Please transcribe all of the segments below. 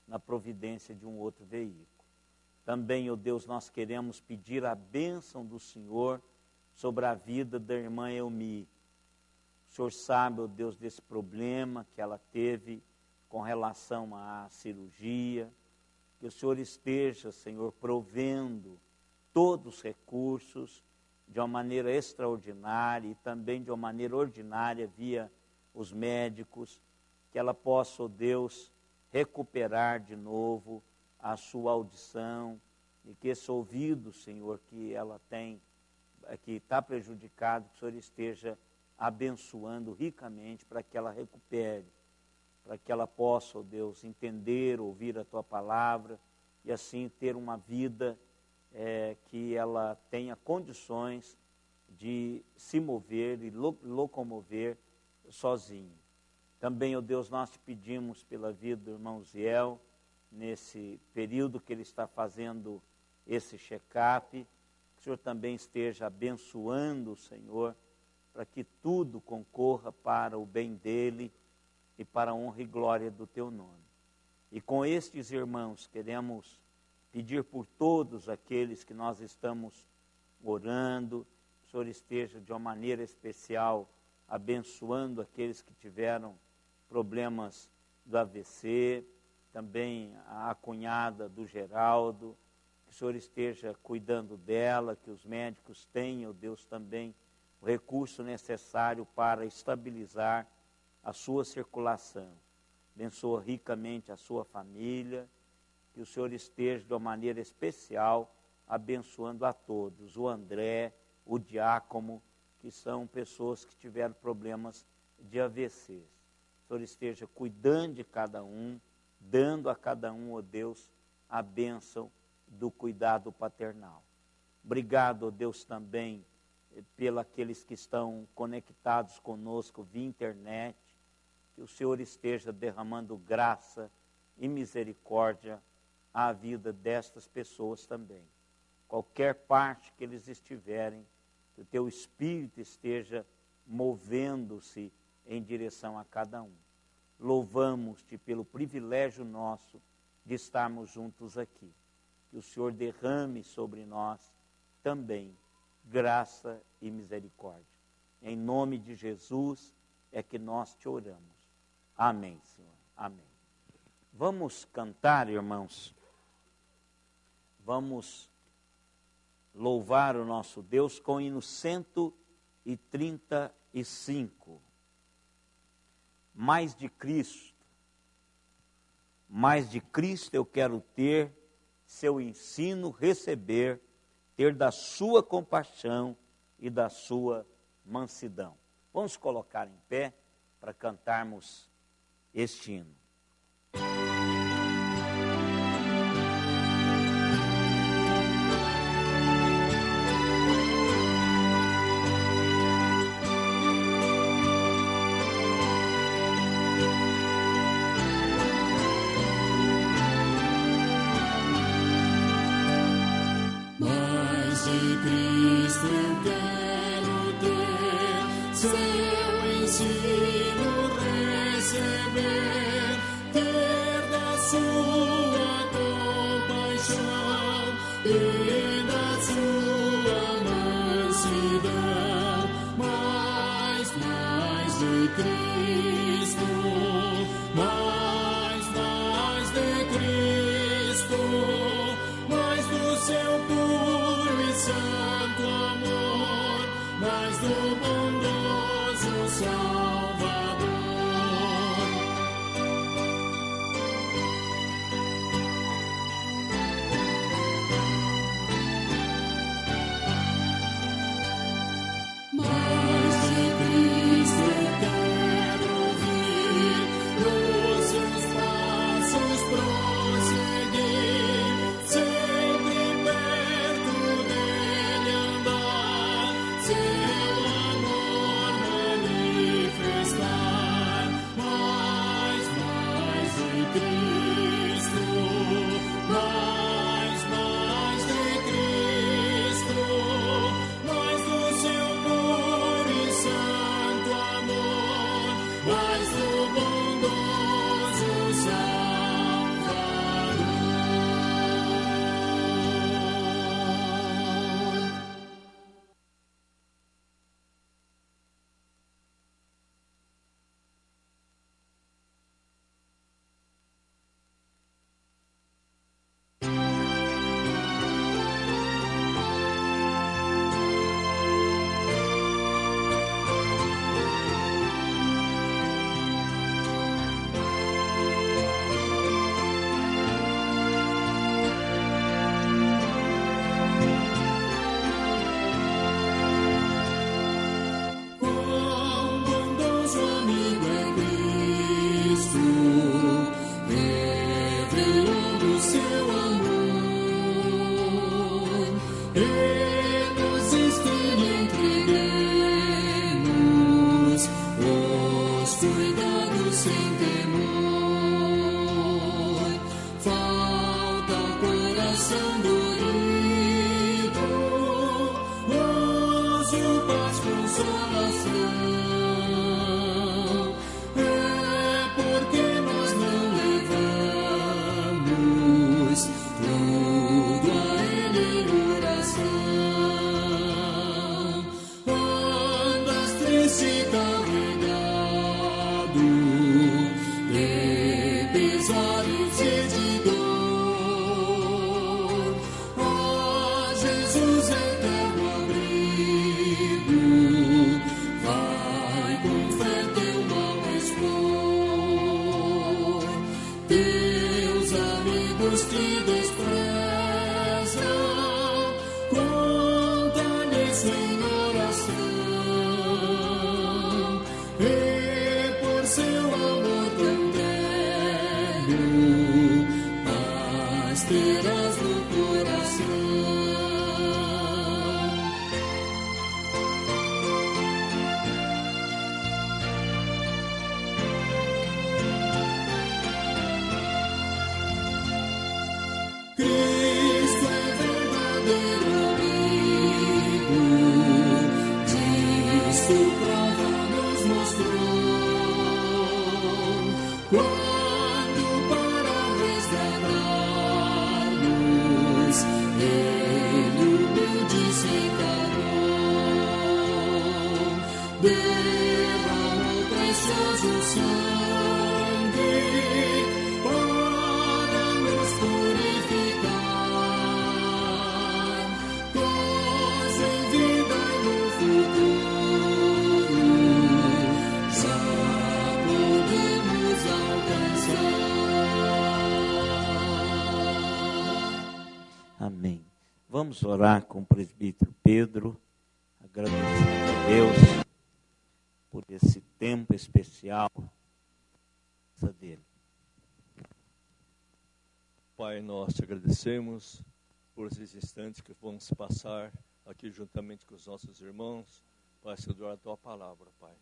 na providência de um outro veículo. Também, ó Deus, nós queremos pedir a bênção do Senhor sobre a vida da irmã Elmi. O Senhor sabe, ó Deus, desse problema que ela teve com relação à cirurgia. Que o Senhor esteja, Senhor, provendo todos os recursos de uma maneira extraordinária e também de uma maneira ordinária via os médicos, que ela possa, ó Deus, recuperar de novo a sua audição e que esse ouvido, Senhor, que ela tem, que está prejudicado, que o Senhor esteja abençoando ricamente para que ela recupere, para que ela possa, ó Deus, entender, ouvir a Tua palavra e assim ter uma vida que ela tenha condições de se mover e locomover sozinho. Também, ó Deus, nós te pedimos pela vida do irmão Ziel, nesse período que ele está fazendo esse check-up, que o Senhor também esteja abençoando o Senhor, para que tudo concorra para o bem dele e para a honra e glória do Teu nome. E com estes irmãos, queremos pedir por todos aqueles que nós estamos orando, que o Senhor esteja de uma maneira especial abençoando aqueles que tiveram problemas do AVC, também a cunhada do Geraldo, que o Senhor esteja cuidando dela, que os médicos tenham, Deus, também o recurso necessário para estabilizar a sua circulação. Abençoa ricamente a sua família, que o Senhor esteja de uma maneira especial abençoando a todos, o André, o Diácono, que são pessoas que tiveram problemas de AVC. O Senhor esteja cuidando de cada um, dando a cada um, ó Deus, a bênção do cuidado paternal. Obrigado, ó Deus, também pelos aqueles que estão conectados conosco via internet, que o Senhor esteja derramando graça e misericórdia à vida destas pessoas também. Qualquer parte que eles estiverem, que o Teu Espírito esteja movendo-se em direção a cada um. Louvamos-Te pelo privilégio nosso de estarmos juntos aqui. Que o Senhor derrame sobre nós também graça e misericórdia. Em nome de Jesus é que nós te oramos. Amém, Senhor. Amém. Vamos cantar, irmãos. Vamos louvar o nosso Deus com o hino 135. Mais de Cristo. Mais de Cristo eu quero ter, seu ensino receber, ter da sua compaixão e da sua mansidão. Vamos colocar em pé para cantarmos este hino. Vamos orar com o presbítero Pedro, agradecendo a Deus por esse tempo especial dele. Pai, nós te agradecemos por esses instantes que vamos passar aqui juntamente com os nossos irmãos para estudar a tua palavra, Pai.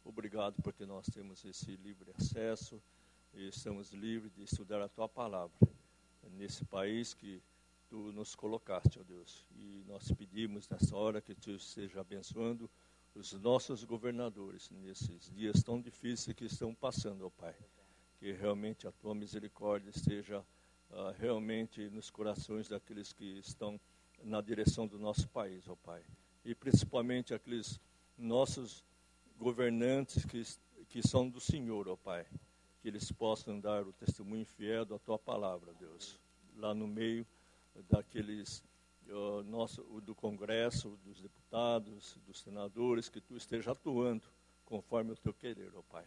Obrigado porque nós temos esse livre acesso e estamos livres de estudar a tua palavra nesse país que tu nos colocaste, ó Deus. E nós pedimos nessa hora que tu esteja abençoando os nossos governadores nesses dias tão difíceis que estão passando, ó Pai. Que realmente a tua misericórdia esteja realmente nos corações daqueles que estão na direção do nosso país, ó Pai. E principalmente aqueles nossos governantes que são do Senhor, ó Pai. Que eles possam dar o testemunho fiel da tua palavra, Deus. Lá no meio daqueles do Congresso, dos deputados, dos senadores, que tu esteja atuando conforme o teu querer, ó Pai.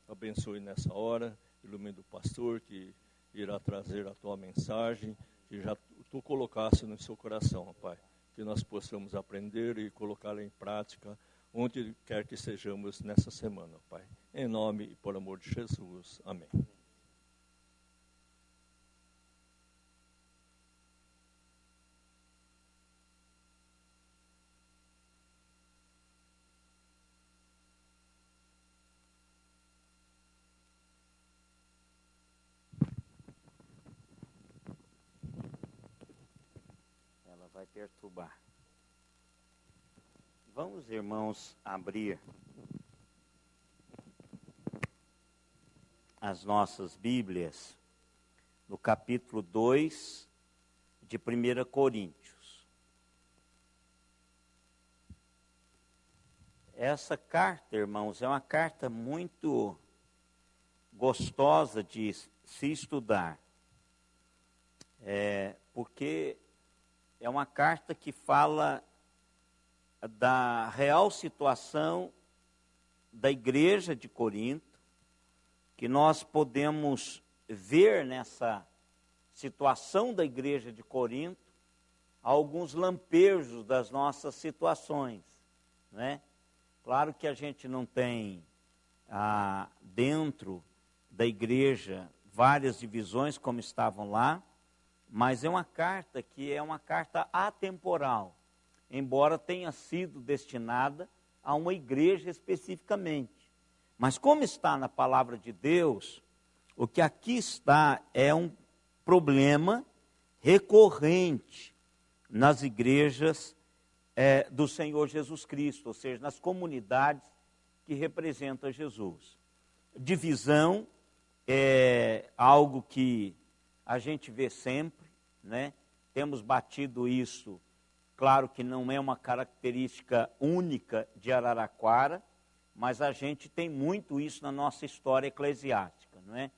Abençoe nessa hora, ilumine o pastor que irá trazer a tua mensagem, que já tu colocaste no seu coração, ó Pai. Que nós possamos aprender e colocá-la em prática onde quer que estejamos nessa semana, ó Pai. Em nome e por amor de Jesus. Amém. Vai perturbar. Vamos, irmãos, abrir as nossas Bíblias no capítulo 2 de 1 Coríntios. Essa carta, irmãos, é uma carta muito gostosa de se estudar. Porque é uma carta que fala da real situação da igreja de Corinto, que nós podemos ver nessa situação da igreja de Corinto alguns lampejos das nossas situações, né? Claro que a gente não tem dentro da igreja várias divisões como estavam lá, mas é uma carta que é uma carta atemporal, embora tenha sido destinada a uma igreja especificamente. Mas como está na palavra de Deus, o que aqui está é um problema recorrente nas igrejas do Senhor Jesus Cristo, ou seja, nas comunidades que representam Jesus. Divisão é algo que a gente vê sempre, né? Temos batido isso, claro que não é uma característica única de Araraquara, mas a gente tem muito isso na nossa história eclesiástica, não é?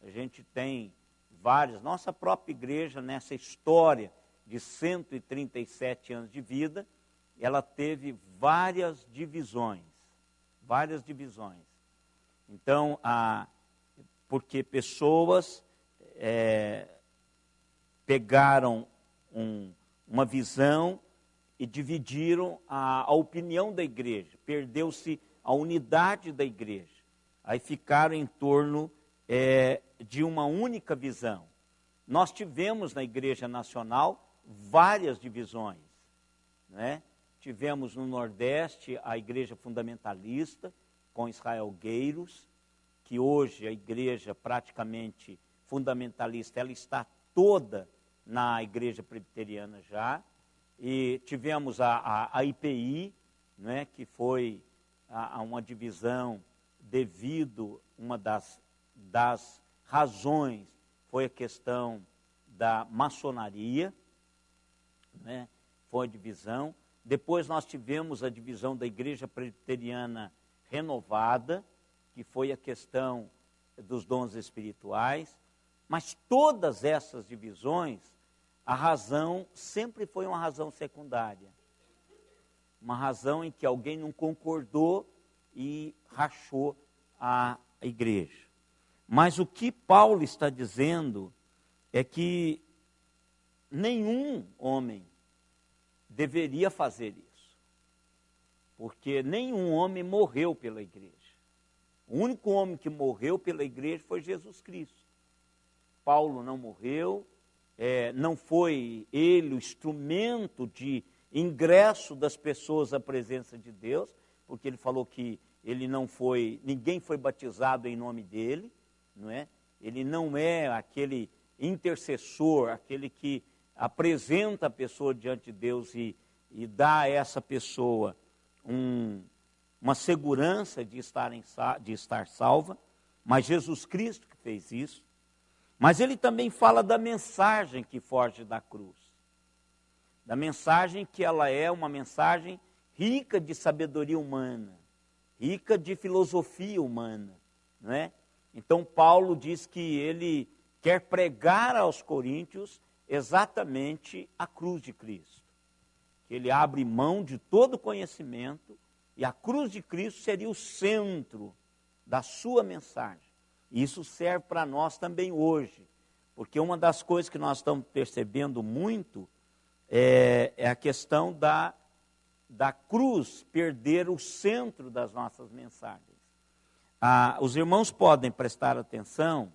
A gente tem várias, nossa própria igreja nessa história de 137 anos de vida, ela teve várias divisões. Então, porque pessoas pegaram uma visão e dividiram a opinião da igreja, perdeu-se a unidade da igreja, aí ficaram em torno de uma única visão. Nós tivemos na Igreja Nacional várias divisões, né? Tivemos no Nordeste a Igreja Fundamentalista, com Israel Gueiros, que hoje a igreja praticamente fundamentalista, ela está toda na Igreja Presbiteriana já, e tivemos a IPI, né, que foi uma divisão devido, uma das razões foi a questão da maçonaria, né, foi a divisão. Depois nós tivemos a divisão da Igreja Presbiteriana Renovada, que foi a questão dos dons espirituais. Mas todas essas divisões, a razão sempre foi uma razão secundária. Uma razão em que alguém não concordou e rachou a igreja. Mas o que Paulo está dizendo é que nenhum homem deveria fazer isso, porque nenhum homem morreu pela igreja. O único homem que morreu pela igreja foi Jesus Cristo. Paulo não morreu, não foi ele o instrumento de ingresso das pessoas à presença de Deus, porque ele falou que ninguém foi batizado em nome dele, não é? Ele não é aquele intercessor, aquele que apresenta a pessoa diante de Deus e dá a essa pessoa uma segurança de estar salva, mas Jesus Cristo que fez isso. Mas ele também fala da mensagem que foge da cruz, da mensagem que ela é uma mensagem rica de sabedoria humana, rica de filosofia humana, não é? Então Paulo diz que ele quer pregar aos coríntios exatamente a cruz de Cristo, que ele abre mão de todo conhecimento e a cruz de Cristo seria o centro da sua mensagem. E isso serve para nós também hoje, porque uma das coisas que nós estamos percebendo muito é a questão da cruz perder o centro das nossas mensagens. Os irmãos podem prestar atenção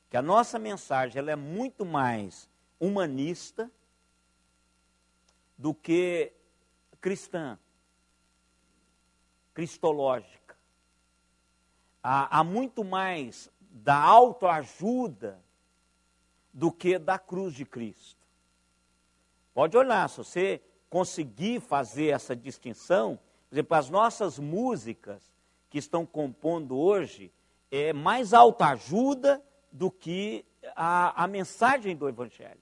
que a nossa mensagem ela é muito mais humanista do que cristã, cristológica. Há muito mais da autoajuda do que da cruz de Cristo. Pode olhar, se você conseguir fazer essa distinção, por exemplo, as nossas músicas que estão compondo hoje é mais autoajuda do que a mensagem do Evangelho.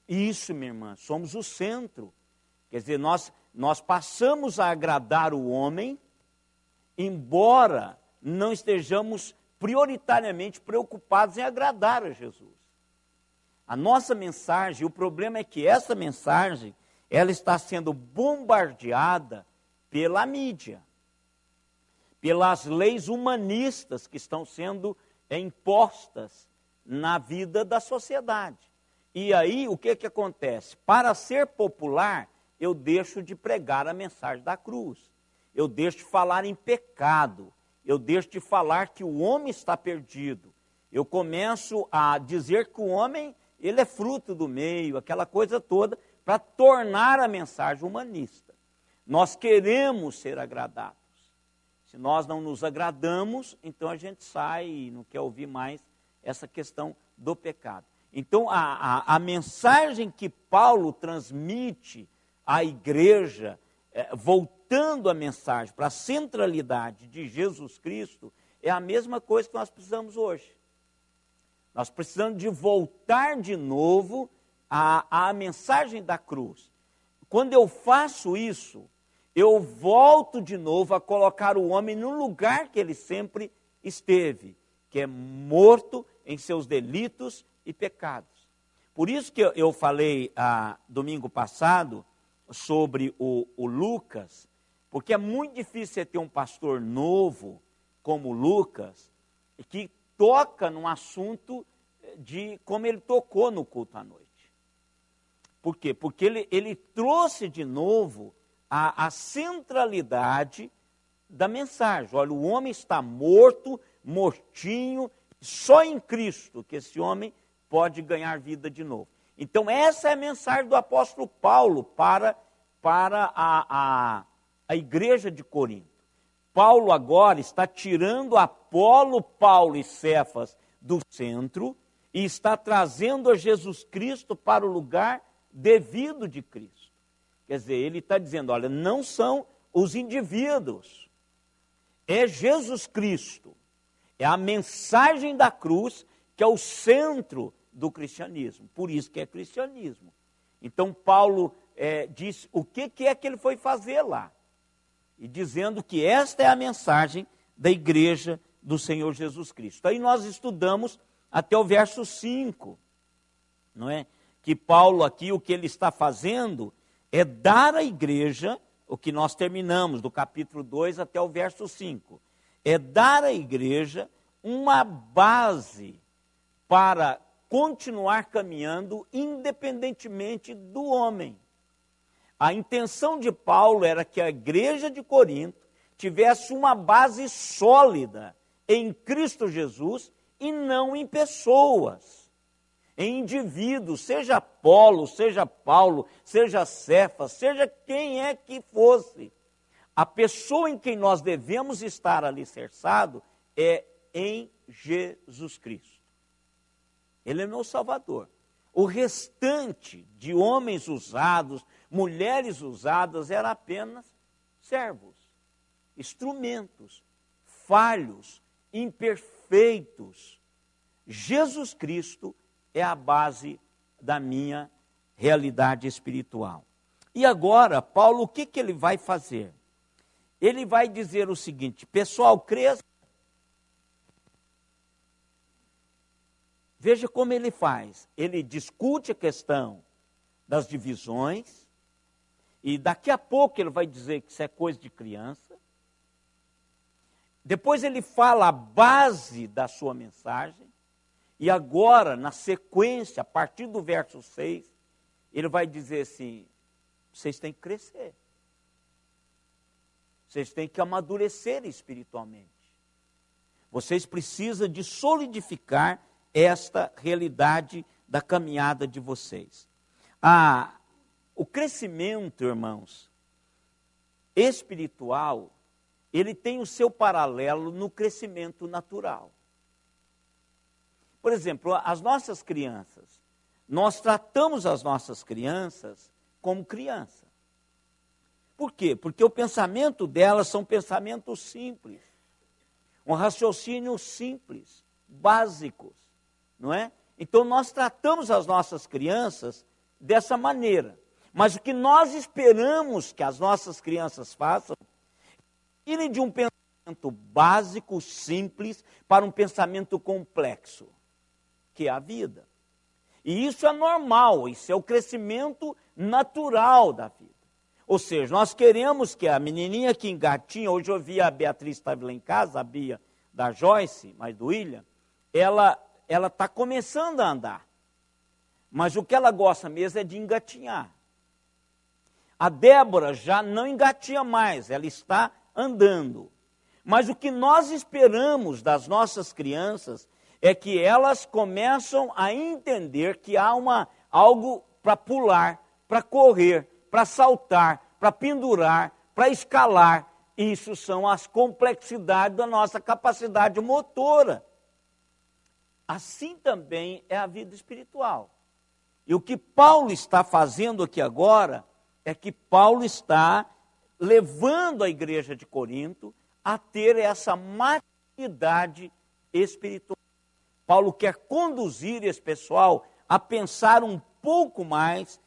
Isso, minha irmã, somos o centro. Quer dizer, nós passamos a agradar o homem, embora não estejamos prioritariamente preocupados em agradar a Jesus. A nossa mensagem, o problema é que essa mensagem, ela está sendo bombardeada pela mídia, pelas leis humanistas que estão sendo impostas na vida da sociedade. E aí, o que acontece? Para ser popular, eu deixo de pregar a mensagem da cruz. Eu deixo de falar em pecado. Eu deixo de falar que o homem está perdido. Eu começo a dizer que o homem, ele é fruto do meio, aquela coisa toda, para tornar a mensagem humanista. Nós queremos ser agradados. Se nós não nos agradamos, então a gente sai e não quer ouvir mais essa questão do pecado. Então, a mensagem que Paulo transmite à igreja, voltando a mensagem para a centralidade de Jesus Cristo, é a mesma coisa que nós precisamos hoje. Nós precisamos de voltar de novo à mensagem da cruz. Quando eu faço isso, eu volto de novo a colocar o homem no lugar que ele sempre esteve, que é morto em seus delitos e pecados. Por isso que eu falei domingo passado sobre o Lucas, porque é muito difícil você ter um pastor novo como Lucas, que toca num assunto de como ele tocou no culto à noite. Por quê? Porque ele trouxe de novo a centralidade da mensagem. Olha, o homem está morto, mortinho, só em Cristo que esse homem pode ganhar vida de novo. Então essa é a mensagem do apóstolo Paulo para a igreja de Corinto. Paulo agora está tirando Apolo, Paulo e Cefas do centro e está trazendo a Jesus Cristo para o lugar devido de Cristo. Quer dizer, ele está dizendo, olha, não são os indivíduos, é Jesus Cristo, é a mensagem da cruz que é o centro do cristianismo, por isso que é cristianismo. Então Paulo diz o que é que ele foi fazer lá, e dizendo que esta é a mensagem da igreja do Senhor Jesus Cristo. Aí nós estudamos até o verso 5, não é? Que Paulo aqui, o que ele está fazendo é dar à igreja, o que nós terminamos do capítulo 2 até o verso 5, é dar à igreja uma base para continuar caminhando independentemente do homem. A intenção de Paulo era que a igreja de Corinto tivesse uma base sólida em Cristo Jesus e não em pessoas, em indivíduos, seja Apolo, seja Paulo, seja Cefas, seja quem é que fosse. A pessoa em quem nós devemos estar alicerçado é em Jesus Cristo. Ele é meu Salvador. O restante de homens usados, mulheres usadas, era apenas servos, instrumentos, falhos, imperfeitos. Jesus Cristo é a base da minha realidade espiritual. E agora, Paulo, o que ele vai fazer? Ele vai dizer o seguinte: pessoal, cresça. Veja como ele faz. Ele discute a questão das divisões, e daqui a pouco ele vai dizer que isso é coisa de criança. Depois ele fala a base da sua mensagem, e agora, na sequência, a partir do verso 6, ele vai dizer assim: vocês têm que crescer. Vocês têm que amadurecer espiritualmente. Vocês precisam de solidificar esta realidade da caminhada de vocês. O crescimento, irmãos, espiritual, ele tem o seu paralelo no crescimento natural. Por exemplo, as nossas crianças, nós tratamos as nossas crianças como criança. Por quê? Porque o pensamento delas são pensamentos simples, um raciocínio simples, básicos, não é? Então nós tratamos as nossas crianças dessa maneira. Mas o que nós esperamos que as nossas crianças façam é ir de um pensamento básico, simples, para um pensamento complexo, que é a vida. E isso é normal, isso é o crescimento natural da vida. Ou seja, nós queremos que a menininha que engatinha, hoje eu vi a Beatriz, estava lá em casa, a Bia da Joyce, mas do William, ela está começando a andar. Mas o que ela gosta mesmo é de engatinhar. A Débora já não engatinha mais, ela está andando. Mas o que nós esperamos das nossas crianças é que elas começam a entender que há algo para pular, para correr, para saltar, para pendurar, para escalar. Isso são as complexidades da nossa capacidade motora. Assim também é a vida espiritual. E o que Paulo está fazendo aqui agora é que Paulo está levando a igreja de Corinto a ter essa maturidade espiritual. Paulo quer conduzir esse pessoal a pensar um pouco mais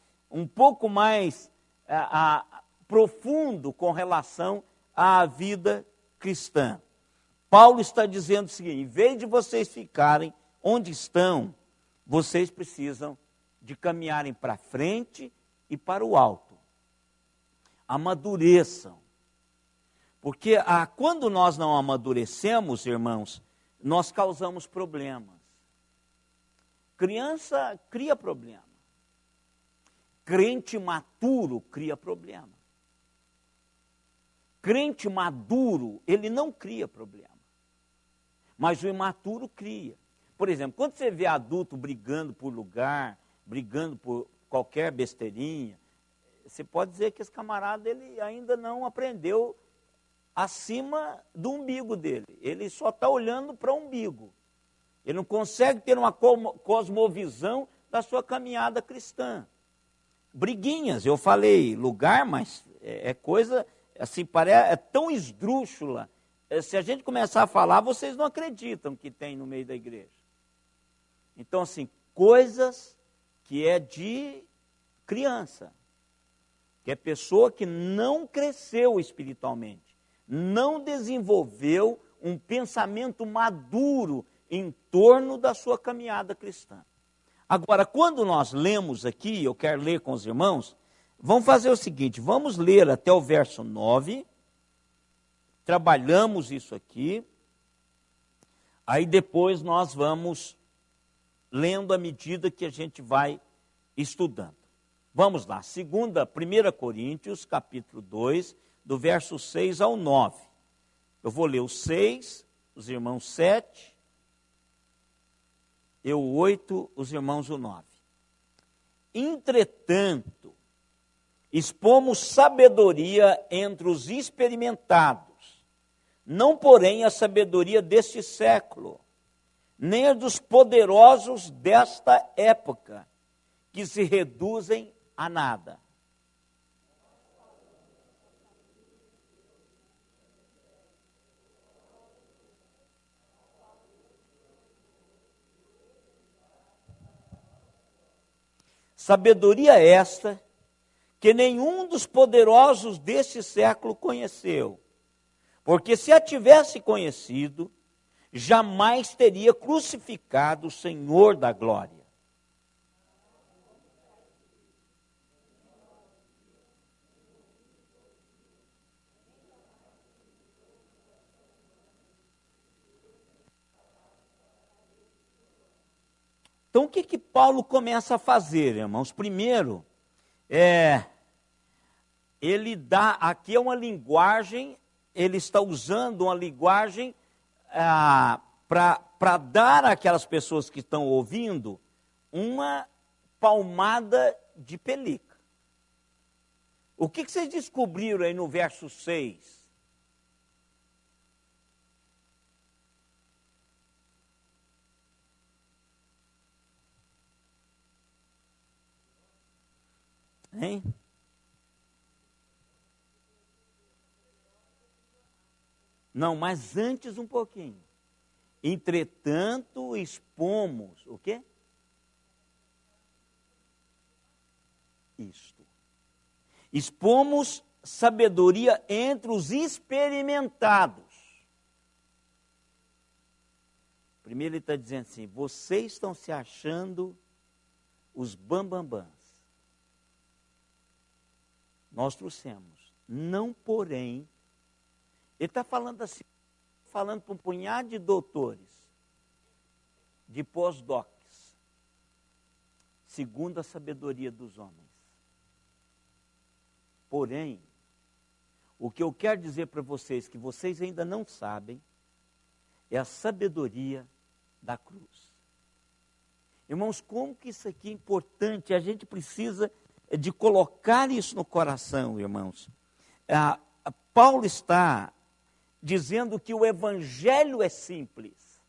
profundo com relação à vida cristã. Paulo está dizendo o seguinte: em vez de vocês ficarem onde estão, vocês precisam de caminharem para frente e para o alto. Amadureçam. Porque quando nós não amadurecemos, irmãos, nós causamos problemas. Criança cria problema. Crente maturo cria problema. Crente maduro, ele não cria problema. Mas o imaturo cria. Por exemplo, quando você vê adulto brigando por lugar, brigando por qualquer besteirinha, você pode dizer que esse camarada ele ainda não aprendeu acima do umbigo dele. Ele só está olhando para o umbigo. Ele não consegue ter uma cosmovisão da sua caminhada cristã. Briguinhas, eu falei lugar, mas é coisa assim, é tão esdrúxula. Se a gente começar a falar, vocês não acreditam que tem no meio da igreja. Então, assim, coisas que é de criança, que é pessoa que não cresceu espiritualmente, não desenvolveu um pensamento maduro em torno da sua caminhada cristã. Agora, quando nós lemos aqui, eu quero ler com os irmãos, vamos fazer o seguinte, vamos ler até o verso 9, trabalhamos isso aqui, aí depois nós vamos lendo à medida que a gente vai estudando. Vamos lá, 1 Coríntios, capítulo 2, do verso 6 ao 9. Eu vou ler o 6, os irmãos 7, eu o 8, os irmãos o 9. Entretanto, expomos sabedoria entre os experimentados, não porém a sabedoria deste século, nem a dos poderosos desta época, que se reduzem a nada. Sabedoria esta que nenhum dos poderosos deste século conheceu, porque se a tivesse conhecido, jamais teria crucificado o Senhor da glória. Então, o que Paulo começa a fazer, irmãos? Primeiro, ele dá, aqui é uma linguagem, ele está usando uma linguagem para dar àquelas pessoas que estão ouvindo uma palmada de pelica. O que vocês descobriram aí no verso 6? Hein? Não, mas antes um pouquinho. Entretanto, expomos, o quê? Isto. Expomos sabedoria entre os experimentados. Primeiro ele está dizendo assim, vocês estão se achando os bambambãs. Nós trouxemos, não porém, ele está falando assim, falando para um punhado de doutores, de pós-docs, segundo a sabedoria dos homens. Porém, o que eu quero dizer para vocês, que vocês ainda não sabem, é a sabedoria da cruz. Irmãos, como que isso aqui é importante, a gente precisa de colocar isso no coração, irmãos. Paulo está dizendo que o evangelho é simples,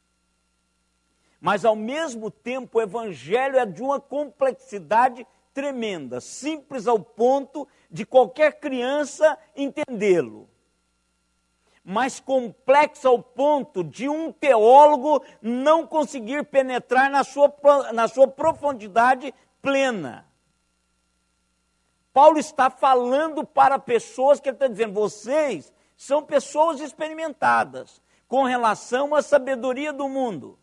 mas ao mesmo tempo o evangelho é de uma complexidade tremenda, simples ao ponto de qualquer criança entendê-lo, mas complexo ao ponto de um teólogo não conseguir penetrar na sua profundidade plena. Paulo está falando para pessoas que ele está dizendo, vocês são pessoas experimentadas com relação à sabedoria do mundo.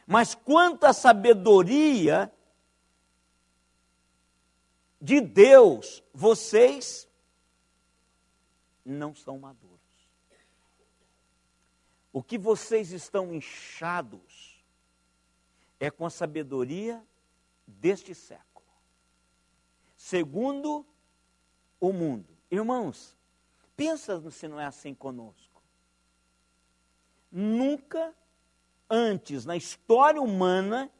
Mas quanto à sabedoria de Deus, vocês não são maduros. O que vocês estão inchados é com a sabedoria deste século. Segundo o mundo. Irmãos, pensa se não é assim conosco. Nunca antes na história humana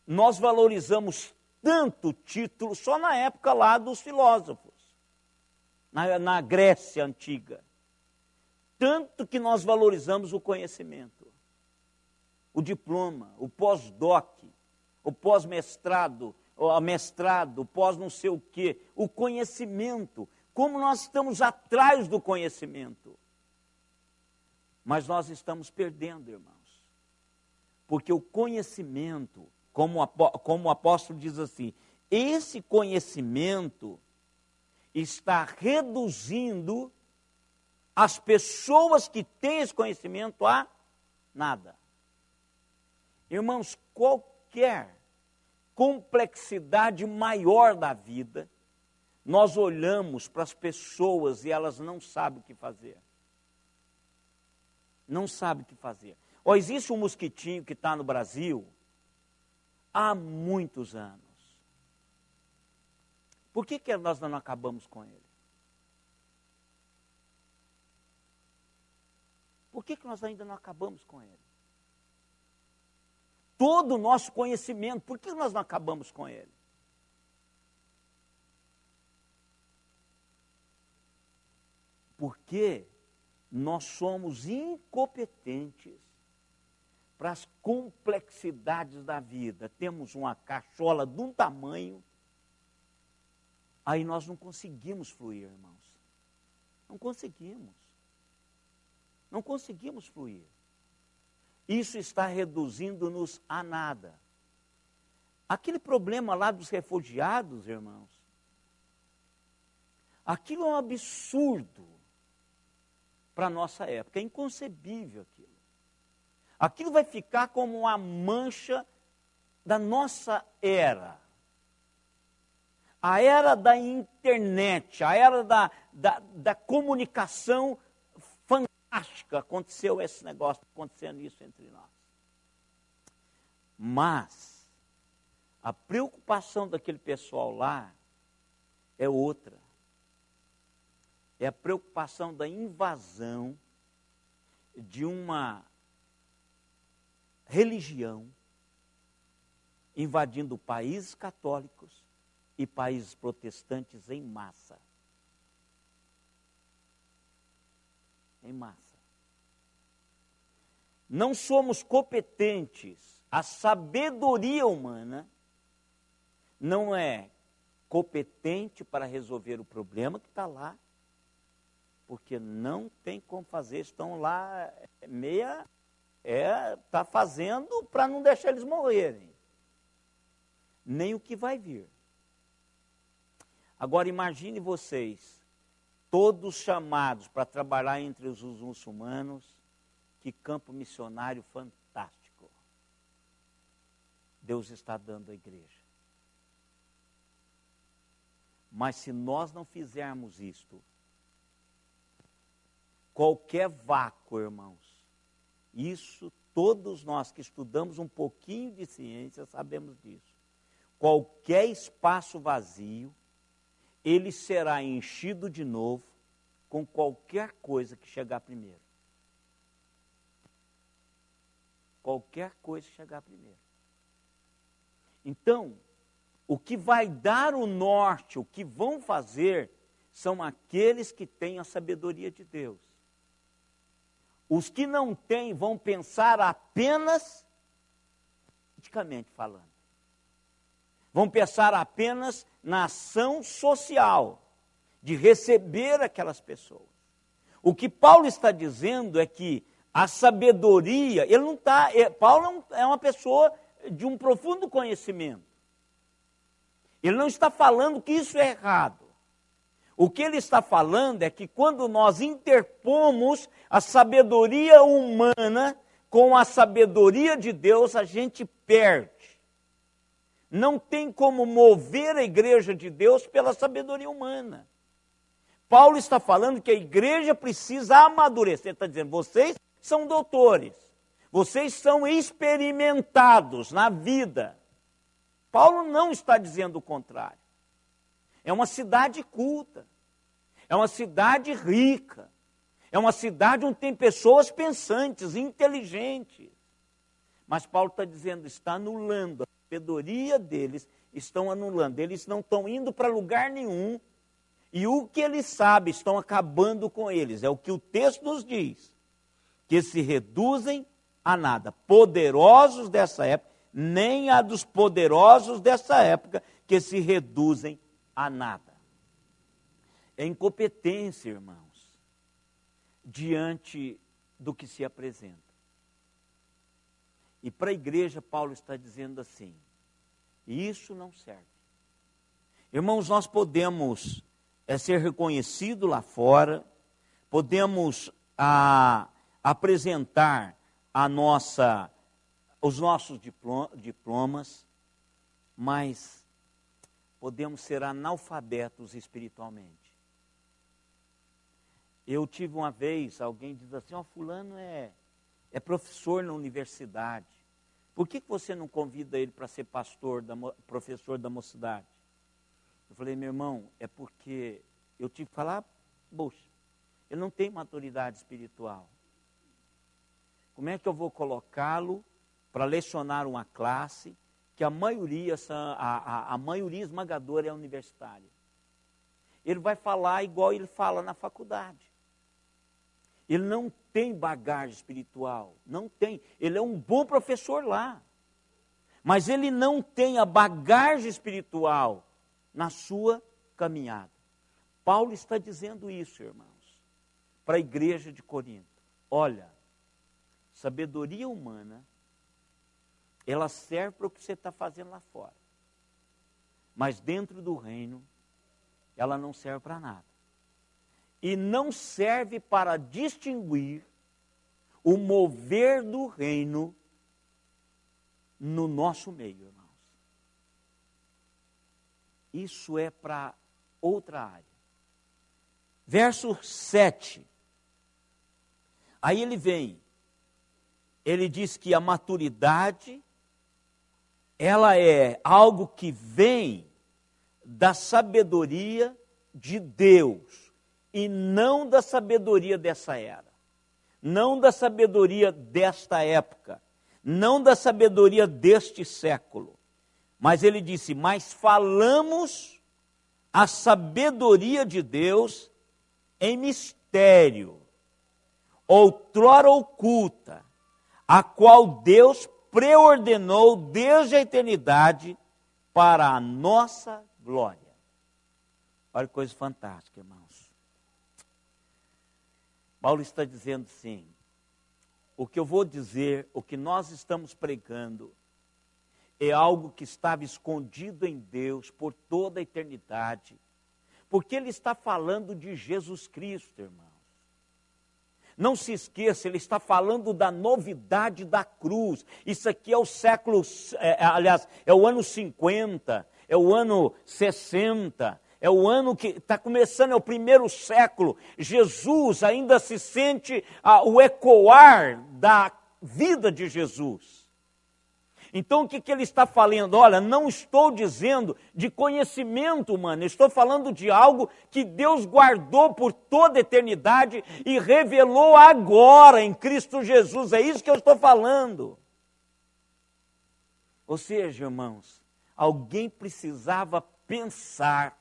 nós valorizamos tanto título, só na época lá dos filósofos, na Grécia antiga. Tanto que nós valorizamos o conhecimento, o diploma, o pós-doc, o pós-mestrado, o mestrado, pós não sei o quê, o conhecimento, como nós estamos atrás do conhecimento. Mas nós estamos perdendo, irmãos, porque o conhecimento, como o apóstolo diz assim, esse conhecimento está reduzindo as pessoas que têm esse conhecimento a nada. Irmãos, qualquer complexidade maior da vida, nós olhamos para as pessoas e elas não sabem o que fazer. Não sabem o que fazer. Existe um mosquitinho que está no Brasil, há muitos anos. Por que nós não acabamos com ele? Por que nós ainda não acabamos com ele? Todo o nosso conhecimento, por que nós não acabamos com ele? Porque nós somos incompetentes para as complexidades da vida. Temos uma cachola de um tamanho, aí nós não conseguimos fluir, irmãos. Não conseguimos. Não conseguimos fluir. Isso está reduzindo-nos a nada. Aquele problema lá dos refugiados, irmãos, aquilo é um absurdo para a nossa época, é inconcebível aquilo. Aquilo vai ficar como uma mancha da nossa era. A era da internet, a era da comunicação fantástica. Aconteceu esse negócio, acontecendo isso entre nós. Mas a preocupação daquele pessoal lá é outra. É a preocupação da invasão de uma religião invadindo países católicos e países protestantes em massa. Em massa. Não somos competentes. A sabedoria humana não é competente para resolver o problema que está lá, porque não tem como fazer, estão lá está fazendo para não deixar eles morrerem. Nem o que vai vir. Agora imagine vocês, todos chamados para trabalhar entre os muçulmanos, que campo missionário fantástico Deus está dando à igreja. Mas se nós não fizermos isto, qualquer vácuo, irmãos, isso todos nós que estudamos um pouquinho de ciência sabemos disso. Qualquer espaço vazio, ele será enchido de novo com qualquer coisa que chegar primeiro. Qualquer coisa que chegar primeiro. Então, o que vai dar o norte, o que vão fazer, são aqueles que têm a sabedoria de Deus. Os que não têm vão pensar apenas, politicamente falando. Vão pensar apenas na ação social, de receber aquelas pessoas. O que Paulo está dizendo é que a sabedoria, ele não está, Paulo é uma pessoa de um profundo conhecimento. Ele não está falando que isso é errado. O que ele está falando é que quando nós interpomos a sabedoria humana com a sabedoria de Deus, a gente perde. Não tem como mover a igreja de Deus pela sabedoria humana. Paulo está falando que a igreja precisa amadurecer. Ele está dizendo, vocês são doutores, vocês são experimentados na vida. Paulo não está dizendo o contrário. É uma cidade culta, é uma cidade rica, é uma cidade onde tem pessoas pensantes, inteligentes. Mas Paulo está dizendo, está anulando, a sabedoria deles estão anulando, eles não estão indo para lugar nenhum, e o que eles sabem estão acabando com eles. É o que o texto nos diz, que se reduzem a nada. Poderosos dessa época, nem a dos poderosos dessa época, que se reduzem a nada. É incompetência, irmãos, diante do que se apresenta. E para a igreja, Paulo está dizendo assim, isso não serve. Irmãos, nós podemos ser reconhecidos lá fora, podemos apresentar os nossos diplomas, mas podemos ser analfabetos espiritualmente. Eu tive uma vez, alguém diz assim, fulano é professor na universidade, Por que você não convida ele para ser professor da mocidade? Eu falei, meu irmão, é porque eu tive que falar, poxa, ele não tem maturidade espiritual. Como é que eu vou colocá-lo para lecionar uma classe que a maioria esmagadora é universitária? Ele vai falar igual ele fala na faculdade. Ele não tem bagagem espiritual, não tem. Ele é um bom professor lá, mas ele não tem a bagagem espiritual na sua caminhada. Paulo está dizendo isso, irmãos, para a igreja de Corinto. Olha, sabedoria humana, ela serve para o que você está fazendo lá fora. Mas dentro do reino, ela não serve para nada. E não serve para distinguir o mover do reino no nosso meio, irmãos. Isso é para outra área. Verso 7. Aí ele diz que a maturidade, ela é algo que vem da sabedoria de Deus, e não da sabedoria dessa era, não da sabedoria desta época, não da sabedoria deste século. Mas ele disse, mas falamos a sabedoria de Deus em mistério, outrora oculta, a qual Deus preordenou desde a eternidade para a nossa glória. Olha que coisa fantástica, irmãos. Paulo está dizendo assim, o que eu vou dizer, o que nós estamos pregando, é algo que estava escondido em Deus por toda a eternidade, porque ele está falando de Jesus Cristo, irmãos. Não se esqueça, ele está falando da novidade da cruz. Isso aqui é o século, é o ano 50, é o ano 60, é o ano que está começando, é o primeiro século. Jesus ainda se sente o ecoar da vida de Jesus. Então o que ele está falando? Olha, não estou dizendo de conhecimento humano, estou falando de algo que Deus guardou por toda a eternidade e revelou agora em Cristo Jesus. É isso que eu estou falando. Ou seja, irmãos, alguém precisava pensar,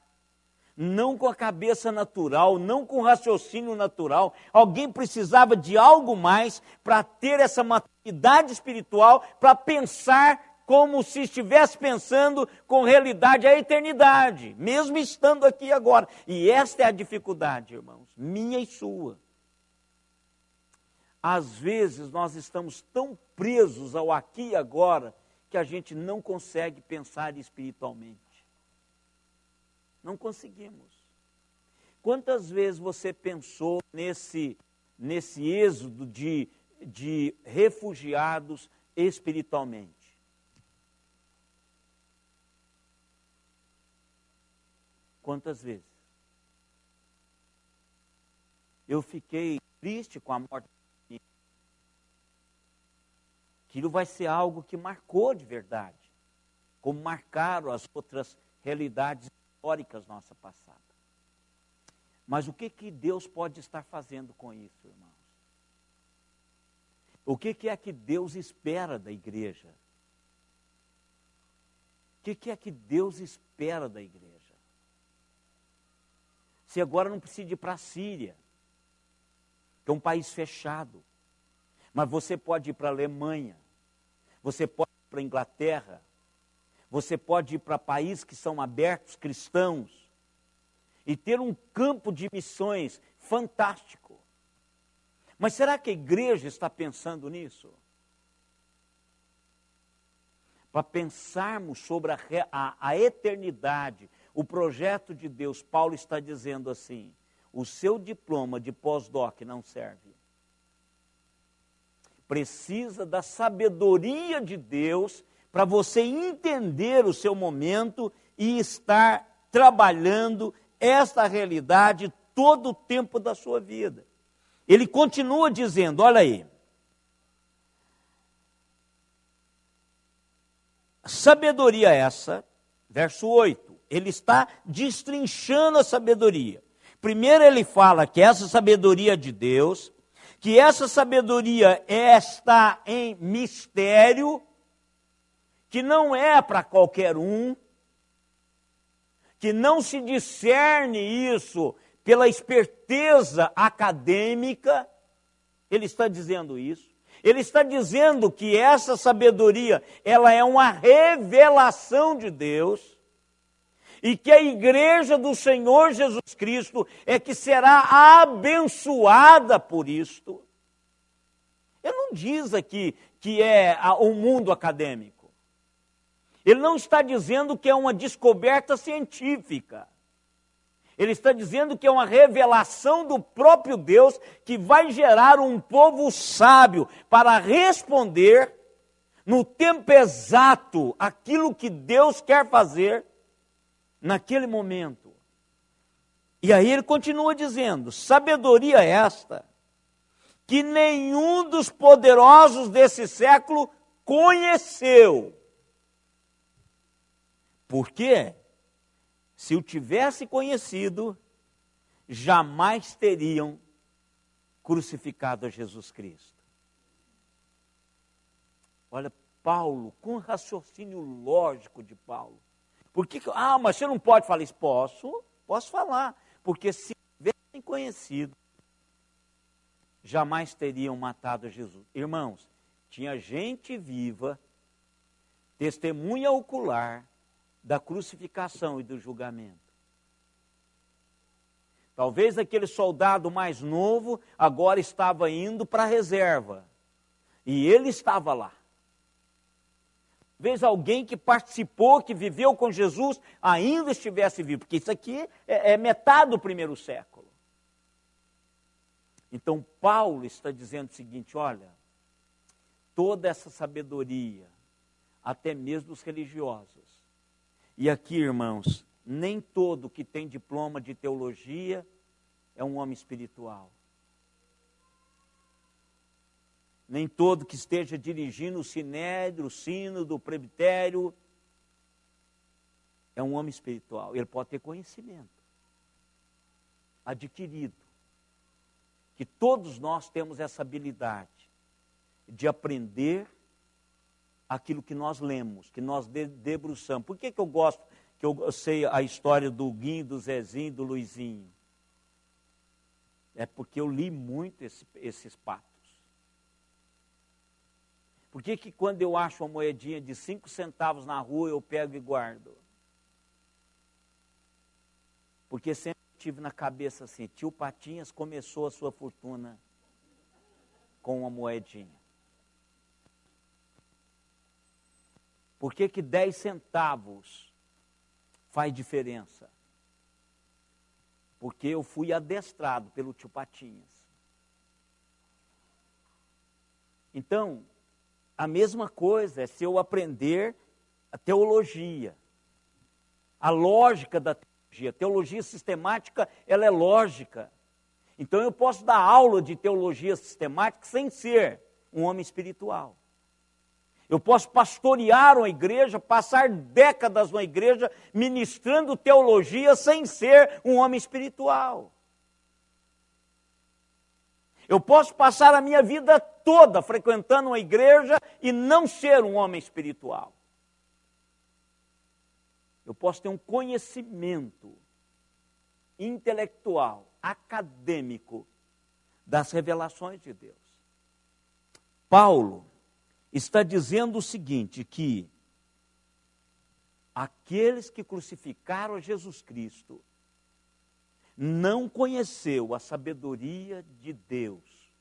não com a cabeça natural, não com o raciocínio natural. Alguém precisava de algo mais para ter essa maturidade espiritual, para pensar como se estivesse pensando com realidade a eternidade, mesmo estando aqui agora. E esta é a dificuldade, irmãos, minha e sua. Às vezes nós estamos tão presos ao aqui e agora que a gente não consegue pensar espiritualmente. Não conseguimos. Quantas vezes você pensou nesse êxodo de refugiados espiritualmente? Quantas vezes? Eu fiquei triste com a morte. Aquilo vai ser algo que marcou de verdade, como marcaram as outras realidades históricas nossa passada. Mas o que Deus pode estar fazendo com isso, irmãos? O que é que Deus espera da igreja? O que é que Deus espera da igreja? Se agora não precisa ir para a Síria, que é um país fechado, mas você pode ir para a Alemanha, você pode ir para a Inglaterra, você pode ir para países que são abertos, cristãos, e ter um campo de missões fantástico. Mas será que a igreja está pensando nisso? Para pensarmos sobre a eternidade, o projeto de Deus, Paulo está dizendo assim, o seu diploma de pós-doc não serve. Precisa da sabedoria de Deus para você entender o seu momento e estar trabalhando esta realidade todo o tempo da sua vida. Ele continua dizendo, olha aí, sabedoria essa, verso 8, ele está destrinchando a sabedoria. Primeiro ele fala que essa sabedoria de Deus, que essa sabedoria está em mistério, que não é para qualquer um, que não se discerne isso pela esperteza acadêmica. Ele está dizendo isso. Ele está dizendo que essa sabedoria, ela é uma revelação de Deus, e que a igreja do Senhor Jesus Cristo é que será abençoada por isto. Ele não diz aqui que é o mundo acadêmico. Ele não está dizendo que é uma descoberta científica. Ele está dizendo que é uma revelação do próprio Deus que vai gerar um povo sábio para responder no tempo exato aquilo que Deus quer fazer naquele momento. E aí ele continua dizendo, sabedoria esta que nenhum dos poderosos desse século conheceu. Por quê? Se o tivesse conhecido, jamais teriam crucificado a Jesus Cristo. Olha, Paulo, com o raciocínio lógico de Paulo. Por que, mas você não pode falar isso? Posso falar. Porque se tivessem conhecido, jamais teriam matado a Jesus. Irmãos, tinha gente viva, testemunha ocular, da crucificação e do julgamento. Talvez aquele soldado mais novo agora estava indo para a reserva. E ele estava lá. Talvez alguém que participou, que viveu com Jesus, ainda estivesse vivo. Porque isso aqui é metade do primeiro século. Então Paulo está dizendo o seguinte, olha, toda essa sabedoria, até mesmo dos religiosos. E aqui, irmãos, nem todo que tem diploma de teologia é um homem espiritual. Nem todo que esteja dirigindo o sinédrio, o sino do presbitério, é um homem espiritual. Ele pode ter conhecimento adquirido. Que todos nós temos essa habilidade de aprender aquilo que nós lemos, que nós debruçamos. Por que eu gosto, que eu sei a história do Guinho, do Zezinho, do Luizinho? É porque eu li muito esses patos. Por que quando eu acho uma moedinha de 5 centavos na rua, eu pego e guardo? Porque sempre tive na cabeça assim, tio Patinhas começou a sua fortuna com uma moedinha. Por que 10 centavos faz diferença? Porque eu fui adestrado pelo tio Patinhas. Então, a mesma coisa é se eu aprender a teologia, a lógica da teologia. A teologia sistemática, ela é lógica. Então eu posso dar aula de teologia sistemática sem ser um homem espiritual. Eu posso pastorear uma igreja, passar décadas numa igreja, ministrando teologia sem ser um homem espiritual. Eu posso passar a minha vida toda frequentando uma igreja e não ser um homem espiritual. Eu posso ter um conhecimento intelectual, acadêmico, das revelações de Deus. Paulo está dizendo o seguinte, que aqueles que crucificaram a Jesus Cristo não conheceu a sabedoria de Deus,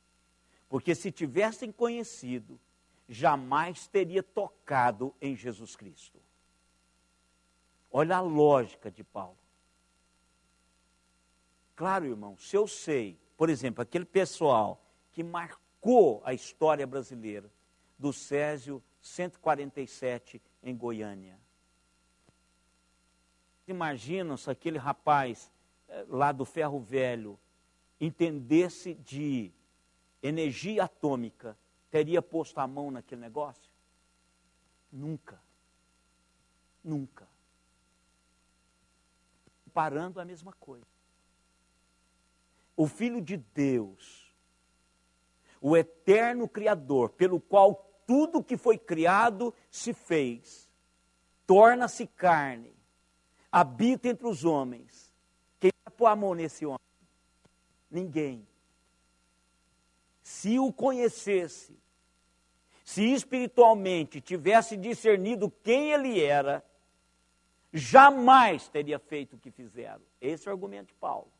porque se tivessem conhecido, jamais teria tocado em Jesus Cristo. Olha a lógica de Paulo. Claro, irmão, se eu sei, por exemplo, aquele pessoal que marcou a história brasileira, do Césio 147 em Goiânia. Imaginam se aquele rapaz lá do Ferro Velho entendesse de energia atômica, teria posto a mão naquele negócio? Nunca. Nunca. Parando a mesma coisa. O Filho de Deus, o eterno Criador, pelo qual tudo que foi criado se fez, torna-se carne, habita entre os homens. Quem vai pôr a mão nesse homem? Ninguém. Se o conhecesse, se espiritualmente tivesse discernido quem ele era, jamais teria feito o que fizeram. Esse é o argumento de Paulo.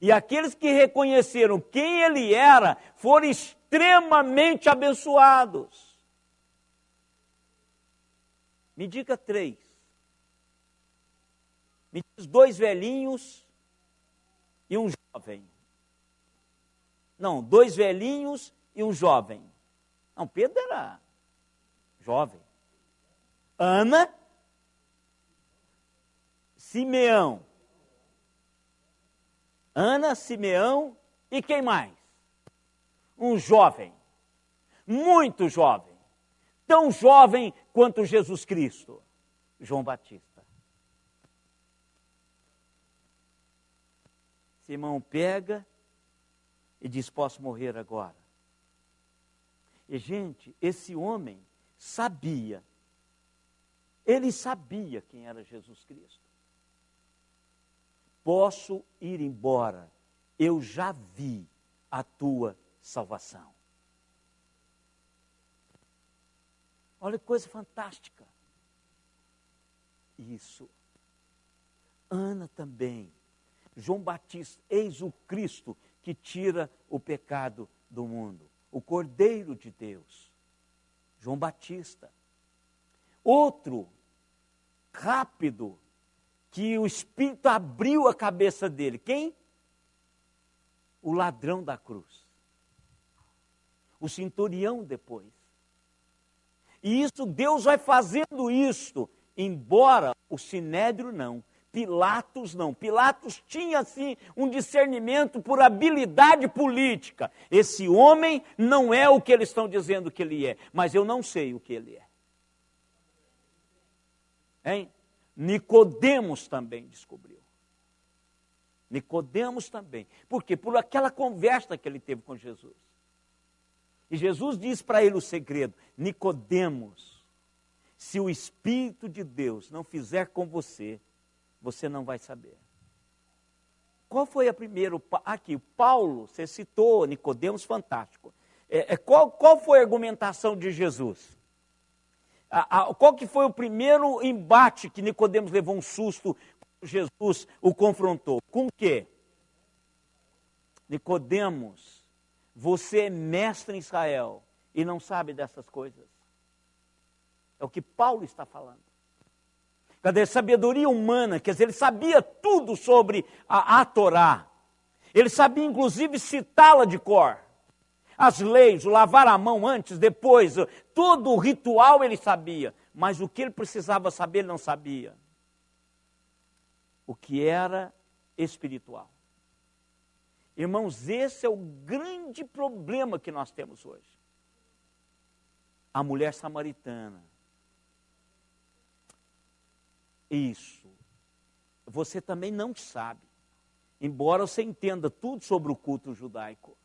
E aqueles que reconheceram quem ele era, foram extremamente abençoados. Me diga 3. Me diz 2 velhinhos e um jovem. Não, 2 velhinhos e um jovem. Não, Pedro era jovem. Ana, Simeão. Ana, Simeão e quem mais? Um jovem, muito jovem, tão jovem quanto Jesus Cristo, João Batista. Simão pega e diz, posso morrer agora. E, gente, esse homem sabia, ele sabia quem era Jesus Cristo. Posso ir embora, eu já vi a tua salvação. Olha que coisa fantástica. Isso. Ana também. João Batista, eis o Cristo que tira o pecado do mundo. O Cordeiro de Deus. João Batista. Outro, rápido, que o Espírito abriu a cabeça dele. Quem? O ladrão da cruz. O centurião depois. E isso, Deus vai fazendo isto, embora o Sinédrio não, Pilatos não. Pilatos tinha, assim, um discernimento por habilidade política. Esse homem não é o que eles estão dizendo que ele é, mas eu não sei o que ele é. Hein? Nicodemos também descobriu. Nicodemos também. Por quê? Por aquela conversa que ele teve com Jesus. E Jesus diz para ele o segredo: Nicodemos, se o Espírito de Deus não fizer com você, você não vai saber. Qual foi a primeira? Aqui, Paulo, você citou Nicodemos, fantástico. Qual foi a argumentação de Jesus? Qual que foi o primeiro embate que Nicodemos levou um susto quando Jesus o confrontou? Com o quê? Nicodemos, você é mestre em Israel e não sabe dessas coisas. É o que Paulo está falando. Cadê a sabedoria humana? Quer dizer, ele sabia tudo sobre a Torá. Ele sabia, inclusive, citá-la de cor. As leis, o lavar a mão antes, depois, todo o ritual ele sabia. Mas o que ele precisava saber, ele não sabia. O que era espiritual. Irmãos, esse é o grande problema que nós temos hoje. A mulher samaritana. Isso. Você também não sabe. Embora você entenda tudo sobre o culto judaico.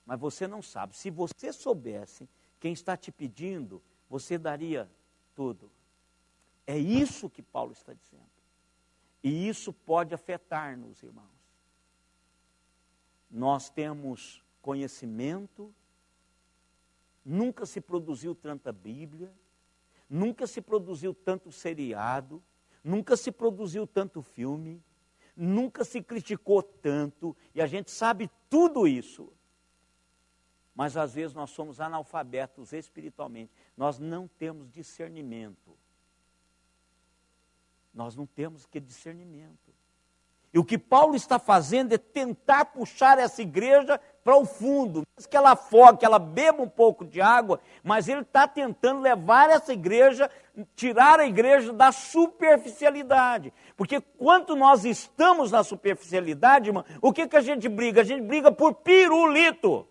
Mas você não sabe. Se você soubesse quem está te pedindo, você daria tudo. É isso que Paulo está dizendo. E isso pode afetar-nos, irmãos. Nós temos conhecimento, nunca se produziu tanta Bíblia, nunca se produziu tanto seriado, nunca se produziu tanto filme, nunca se criticou tanto, e a gente sabe tudo isso. Mas às vezes nós somos analfabetos espiritualmente, nós não temos discernimento. Nós não temos que discernimento. E o que Paulo está fazendo é tentar puxar essa igreja para o fundo, mesmo que ela afogue, que ela beba um pouco de água, mas ele está tentando levar essa igreja, tirar a igreja da superficialidade. Porque quando nós estamos na superficialidade, irmão, o que a gente briga? A gente briga por pirulito.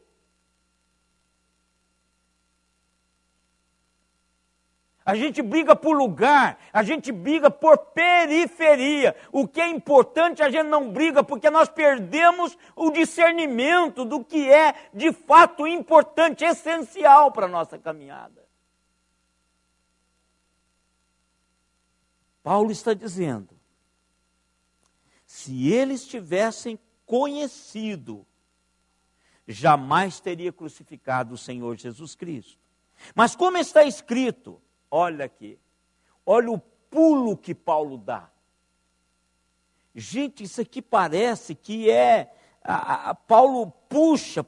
a gente briga por lugar, a gente briga por periferia. O que é importante a gente não briga, porque nós perdemos o discernimento do que é de fato importante, essencial para a nossa caminhada. Paulo está dizendo, se eles tivessem conhecido, jamais teria crucificado o Senhor Jesus Cristo. Mas como está escrito, olha aqui, olha o pulo que Paulo dá. Gente, isso aqui parece que Paulo puxa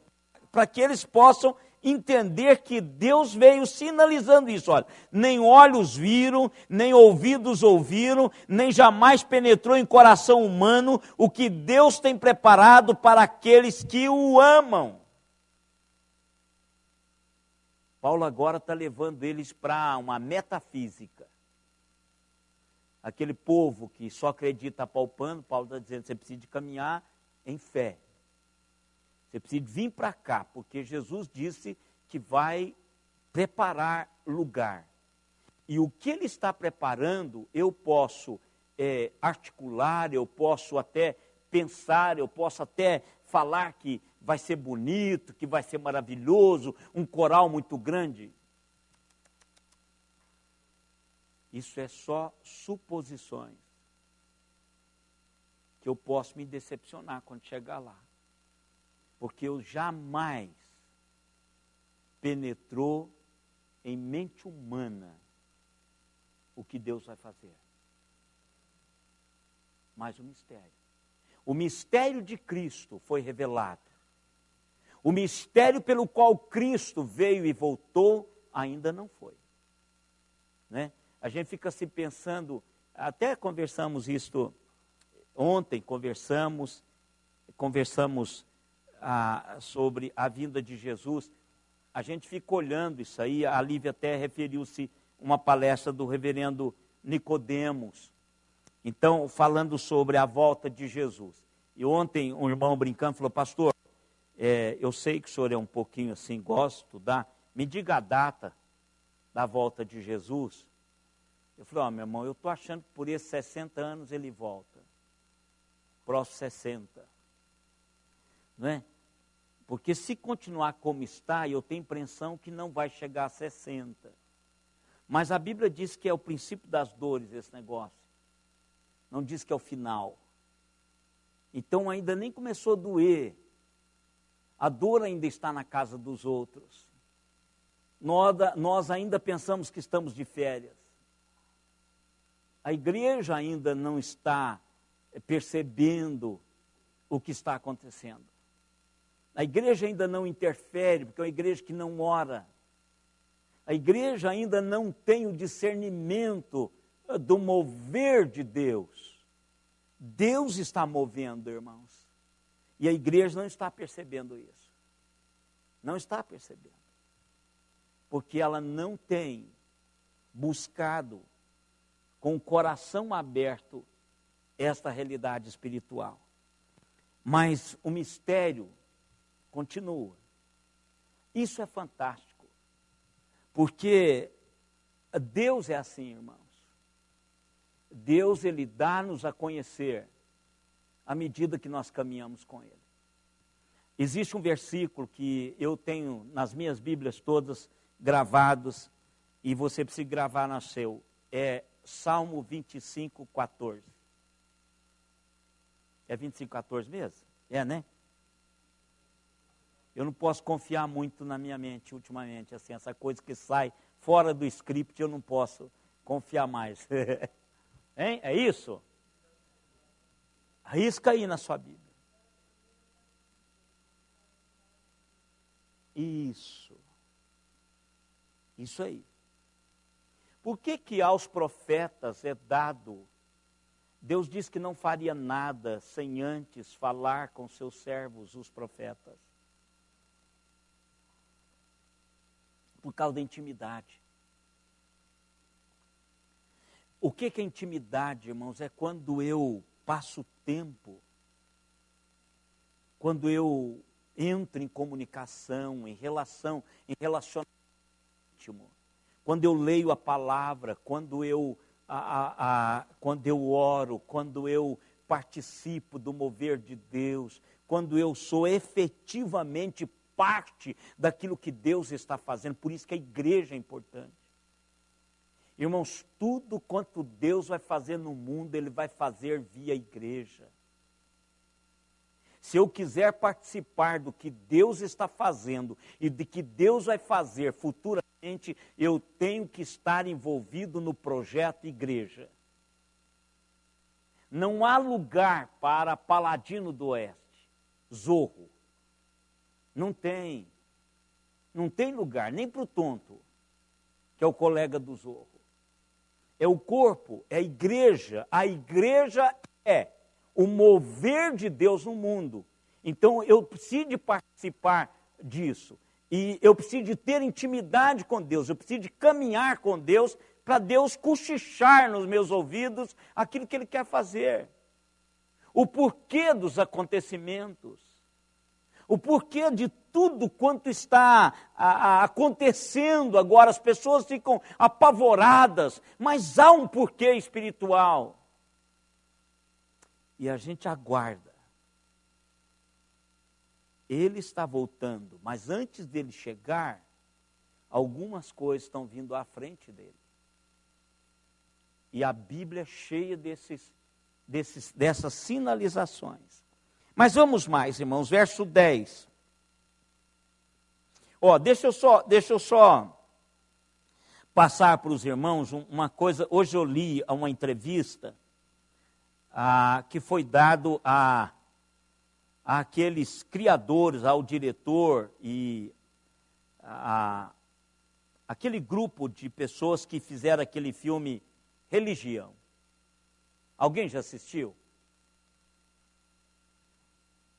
para que eles possam entender que Deus veio sinalizando isso. Olha, nem olhos viram, nem ouvidos ouviram, nem jamais penetrou em coração humano o que Deus tem preparado para aqueles que o amam. Paulo agora está levando eles para uma metafísica. Aquele povo que só acredita apalpando, Paulo está dizendo, você precisa de caminhar em fé. Você precisa vir para cá, porque Jesus disse que vai preparar lugar. E o que ele está preparando, eu posso articular, eu posso até pensar, eu posso até falar que vai ser bonito, que vai ser maravilhoso, um coral muito grande. Isso é só suposições, que eu posso me decepcionar quando chegar lá. Porque eu jamais penetrou em mente humana o que Deus vai fazer. Mas o mistério de Cristo foi revelado. O mistério pelo qual Cristo veio e voltou ainda não foi. Né? A gente fica se pensando, até conversamos isto ontem, conversamos sobre a vinda de Jesus. A gente fica olhando isso aí, a Lívia até referiu-se a uma palestra do reverendo Nicodemos, então falando sobre a volta de Jesus. E ontem um irmão brincando falou, pastor, eu sei que o senhor é um pouquinho assim, gosto de estudar, me diga a data da volta de Jesus. Eu falei, meu irmão, eu estou achando que por esses 60 anos ele volta, próximo 60, não é? Porque se continuar como está, eu tenho a impressão que não vai chegar a 60. Mas a Bíblia diz que é o princípio das dores esse negócio. Não diz que é o final. Então ainda nem começou a doer. A dor ainda está na casa dos outros. Nós ainda pensamos que estamos de férias. A igreja ainda não está percebendo o que está acontecendo. A igreja ainda não interfere, porque é uma igreja que não ora. A igreja ainda não tem o discernimento do mover de Deus. Deus está movendo, irmãos. E a igreja não está percebendo isso. Não está percebendo. Porque ela não tem buscado com o coração aberto esta realidade espiritual. Mas o mistério continua. Isso é fantástico. Porque Deus é assim, irmãos. Deus, Ele dá-nos a conhecer à medida que nós caminhamos com Ele. Existe um versículo que eu tenho nas minhas Bíblias todas gravados, e você precisa gravar na seu. É Salmo 25, 14. É 25, 14 mesmo? É, né? Eu não posso confiar muito na minha mente ultimamente, assim, essa coisa que sai fora do script, eu não posso confiar mais. Hein? É isso? Arrisca aí na sua Bíblia. Isso. Isso aí. Por que aos profetas é dado? Deus diz que não faria nada sem antes falar com seus servos, os profetas. Por causa da intimidade. O que é intimidade, irmãos? É quando eu passo tempo, quando eu entro em comunicação, em relacionamento íntimo, quando eu leio a palavra, quando eu oro, quando eu participo do mover de Deus, quando eu sou efetivamente parte daquilo que Deus está fazendo. Por isso que a igreja é importante. Irmãos, tudo quanto Deus vai fazer no mundo, Ele vai fazer via igreja. Se eu quiser participar do que Deus está fazendo e de que Deus vai fazer futuramente, eu tenho que estar envolvido no projeto igreja. Não há lugar para Paladino do Oeste, Zorro. Não tem. Não tem lugar, nem para o tonto, que é o colega do Zorro. É o corpo, é a igreja. A igreja é o mover de Deus no mundo. Então eu preciso de participar disso. E eu preciso de ter intimidade com Deus. Eu preciso de caminhar com Deus para Deus cochichar nos meus ouvidos aquilo que Ele quer fazer. O porquê dos acontecimentos. O porquê de tudo quanto está acontecendo agora. As pessoas ficam apavoradas, mas há um porquê espiritual. E a gente aguarda. Ele está voltando, mas antes dele chegar, algumas coisas estão vindo à frente dele. E a Bíblia é cheia dessas sinalizações. Mas vamos mais, irmãos, verso 10. Deixa eu só passar para os irmãos uma coisa. Hoje eu li uma entrevista que foi dado àqueles criadores, ao diretor e aquele grupo de pessoas que fizeram aquele filme Religião. Alguém já assistiu?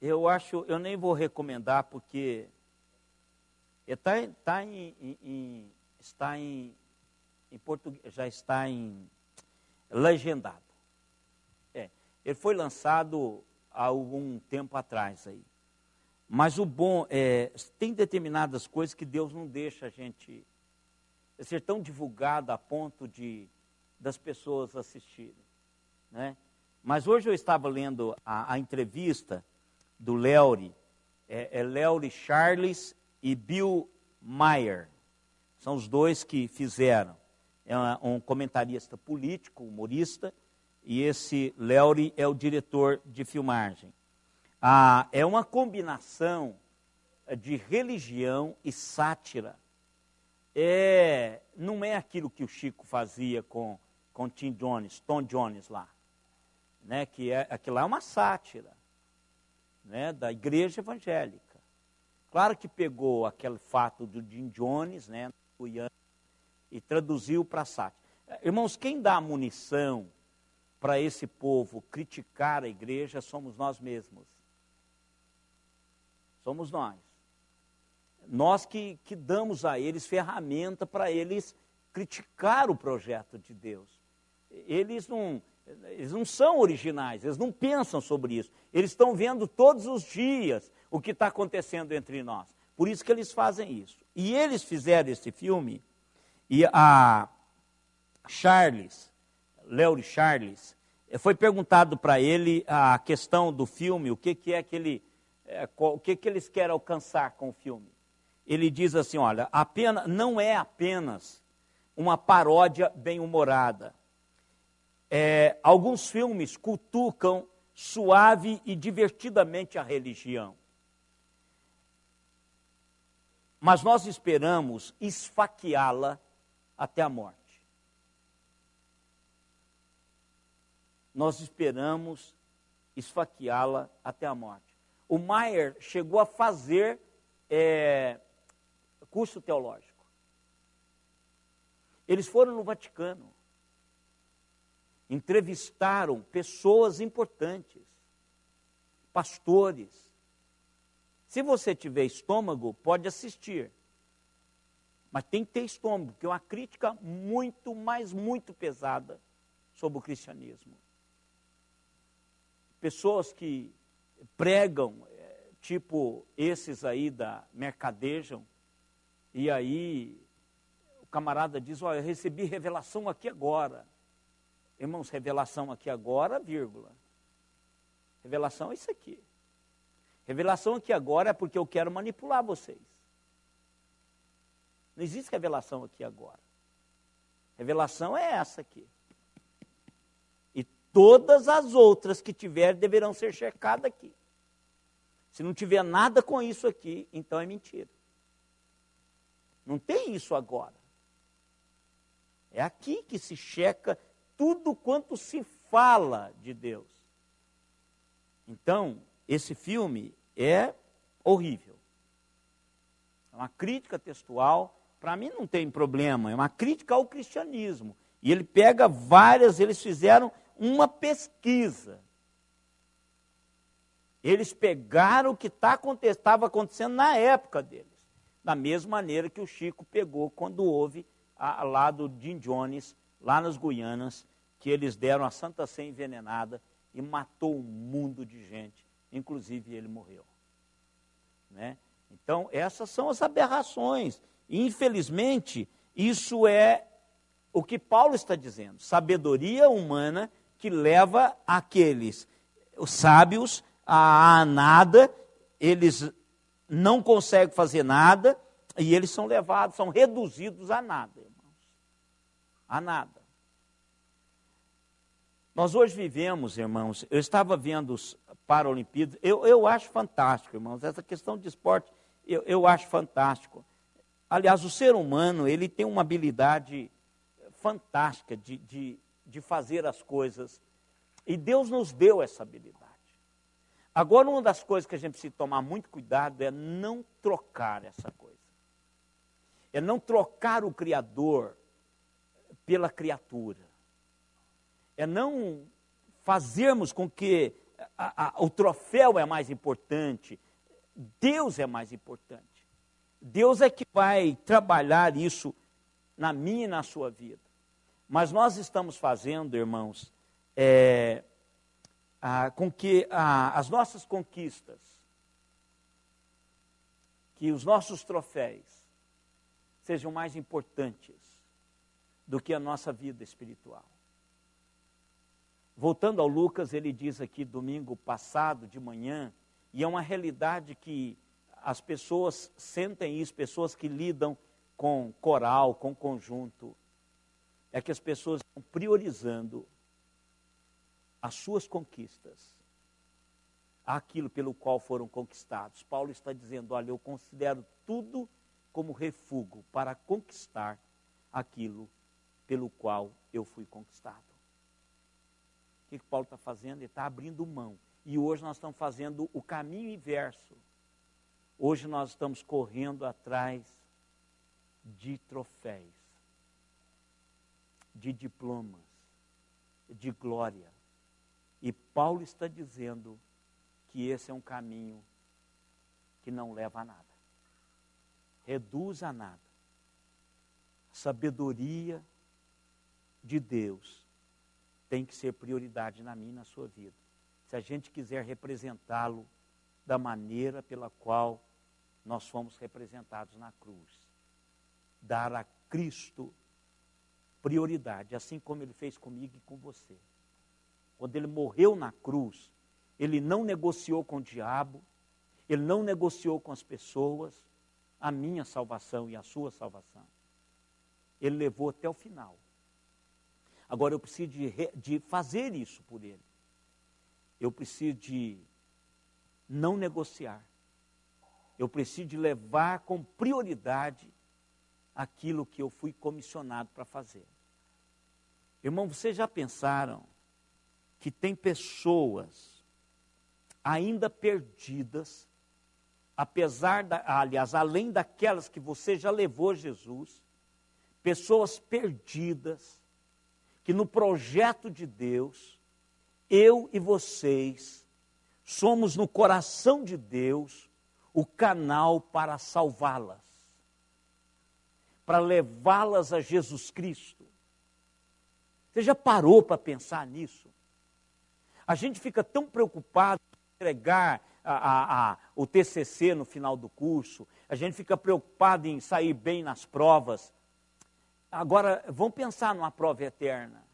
Eu nem vou recomendar porque está em português, já está em legendado. Ele foi lançado há algum tempo atrás aí. Mas o bom tem determinadas coisas que Deus não deixa a gente ser tão divulgada a ponto das pessoas assistirem, né? Mas hoje eu estava lendo a entrevista do Léury, Léury Charles e Bill Maher. São os dois que fizeram. É um comentarista político, humorista, e esse Léury é o diretor de filmagem. É uma combinação de religião e sátira. Não é aquilo que o Chico fazia com Tom Jones lá, né? Aquilo lá é uma sátira, né? Da igreja evangélica. Claro que pegou aquele fato do Jim Jones, né? E traduziu para sátira. Irmãos, quem dá munição para esse povo criticar a igreja somos nós mesmos. Somos nós. Nós que damos a eles ferramenta para eles criticar o projeto de Deus. Eles não são originais, eles não pensam sobre isso. Eles estão vendo todos os dias o que está acontecendo entre nós. Por isso que eles fazem isso. E eles fizeram esse filme, e a Léury Charles, foi perguntado para ele a questão do filme, o que eles querem alcançar com o filme. Ele diz assim, olha, não é apenas uma paródia bem-humorada. Alguns filmes cutucam suave e divertidamente a religião. Mas nós esperamos esfaqueá-la até a morte. Nós esperamos esfaqueá-la até a morte. O Maher chegou a fazer curso teológico. Eles foram no Vaticano. Entrevistaram pessoas importantes, pastores. Se você tiver estômago, pode assistir. Mas tem que ter estômago, porque é uma crítica muito, mas muito pesada sobre o cristianismo. Pessoas que pregam, tipo esses aí da Mercadejam, e aí camarada diz, olha, eu recebi revelação aqui agora. Irmãos, revelação aqui agora, vírgula. Revelação é isso aqui. Revelação aqui agora é porque eu quero manipular vocês. Não existe revelação aqui agora. Revelação é essa aqui. E todas as outras que tiver deverão ser checadas aqui. Se não tiver nada com isso aqui, então é mentira. Não tem isso agora. É aqui que se checa tudo quanto se fala de Deus. Então, esse filme é horrível. É uma crítica textual. Para mim não tem problema, é uma crítica ao cristianismo. E ele pega eles fizeram uma pesquisa. Eles pegaram o que estava acontecendo na época deles. Da mesma maneira que o Chico pegou quando houve lá do Jim Jones, lá nas Guianas, que eles deram a Santa Sé envenenada e matou um mundo de gente, inclusive ele morreu. Né? Então, essas são as aberrações. Infelizmente, isso é o que Paulo está dizendo. Sabedoria humana que leva os sábios a nada, eles não conseguem fazer nada, e eles são levados, são reduzidos a nada, irmãos. A nada. Nós hoje vivemos, irmãos, eu estava vendo os Paralimpíadas, eu acho fantástico, irmãos, essa questão de esporte, eu acho fantástico. Aliás, o ser humano, ele tem uma habilidade fantástica de fazer as coisas. E Deus nos deu essa habilidade. Agora, uma das coisas que a gente precisa tomar muito cuidado é não trocar essa coisa. É não trocar o Criador pela criatura. É não fazermos com que o troféu é mais importante. Deus é mais importante. Deus é que vai trabalhar isso na minha e na sua vida. Mas nós estamos fazendo, irmãos, com que as nossas conquistas, que os nossos troféus sejam mais importantes do que a nossa vida espiritual. Voltando ao Lucas, ele diz aqui domingo passado de manhã, e é uma realidade que as pessoas sentem isso, pessoas que lidam com coral, com conjunto, é que as pessoas estão priorizando as suas conquistas, aquilo pelo qual foram conquistados. Paulo está dizendo, olha, eu considero tudo como refúgio para conquistar aquilo pelo qual eu fui conquistado. O que Paulo está fazendo? Ele está abrindo mão. E hoje nós estamos fazendo o caminho inverso. Hoje nós estamos correndo atrás de troféus, de diplomas, de glória. E Paulo está dizendo que esse é um caminho que não leva a nada. Reduz a nada. A sabedoria de Deus tem que ser prioridade na minha e na sua vida. Se a gente quiser representá-lo da maneira pela qual nós fomos representados na cruz. Dar a Cristo prioridade, assim como ele fez comigo e com você. Quando ele morreu na cruz, ele não negociou com o diabo, ele não negociou com as pessoas a minha salvação e a sua salvação. Ele levou até o final. Agora eu preciso de fazer isso por ele. Eu preciso de não negociar. Eu preciso de levar com prioridade aquilo que eu fui comissionado para fazer. Irmão, vocês já pensaram que tem pessoas ainda perdidas, além daquelas que você já levou Jesus, pessoas perdidas, que no projeto de Deus, eu e vocês somos no coração de Deus o canal para salvá-las, para levá-las a Jesus Cristo. Você já parou para pensar nisso? A gente fica tão preocupado em entregar o TCC no final do curso, a gente fica preocupado em sair bem nas provas. Agora, vamos pensar numa prova eterna.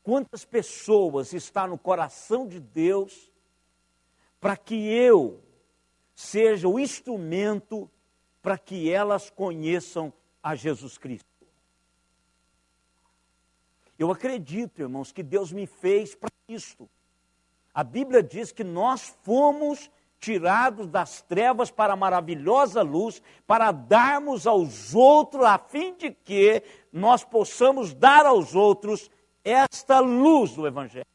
Quantas pessoas está no coração de Deus para que eu seja o instrumento para que elas conheçam a Jesus Cristo? Eu acredito, irmãos, que Deus me fez para isto. A Bíblia diz que nós fomos tirados das trevas para a maravilhosa luz, para darmos aos outros, a fim de que nós possamos dar aos outros esta luz do Evangelho.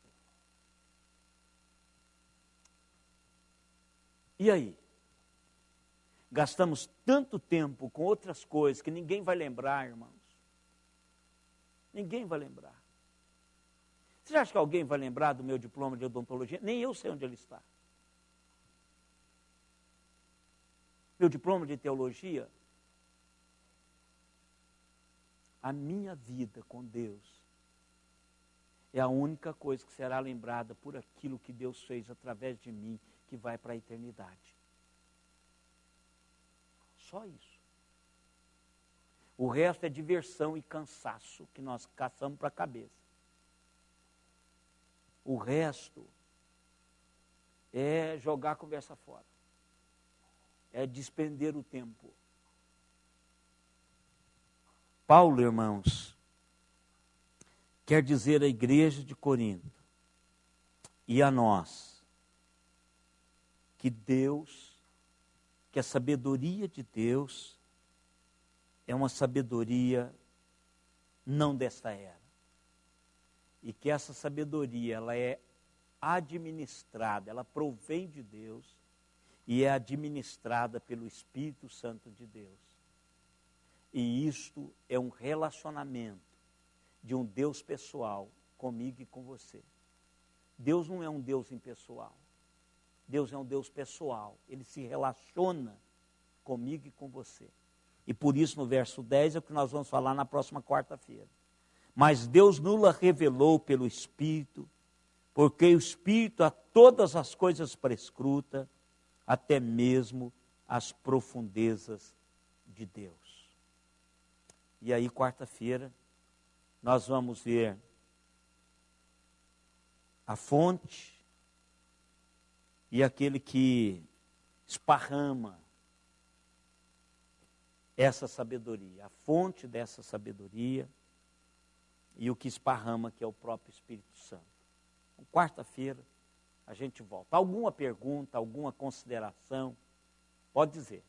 E aí? Gastamos tanto tempo com outras coisas que ninguém vai lembrar, irmãos. Ninguém vai lembrar. Você acha que alguém vai lembrar do meu diploma de odontologia? Nem eu sei onde ele está. Meu diploma de teologia, a minha vida com Deus é a única coisa que será lembrada por aquilo que Deus fez através de mim, que vai para a eternidade. Só isso. O resto é diversão e cansaço que nós caçamos para a cabeça. O resto é jogar a conversa fora. É despender o tempo. Paulo, irmãos, quer dizer à igreja de Corinto e a nós que Deus, que a sabedoria de Deus é uma sabedoria não desta era. E que essa sabedoria, ela é administrada, ela provém de Deus e é administrada pelo Espírito Santo de Deus. E isto é um relacionamento de um Deus pessoal comigo e com você. Deus não é um Deus impessoal. Deus é um Deus pessoal. Ele se relaciona comigo e com você. E por isso no verso 10 é o que nós vamos falar na próxima quarta-feira. Mas Deus nos revelou pelo Espírito, porque o Espírito a todas as coisas prescruta, até mesmo as profundezas de Deus. E aí, quarta-feira, nós vamos ver a fonte e aquele que esparrama essa sabedoria, a fonte dessa sabedoria e o que esparrama, que é o próprio Espírito Santo. Então, quarta-feira, a gente volta. Alguma pergunta, alguma consideração? Pode dizer.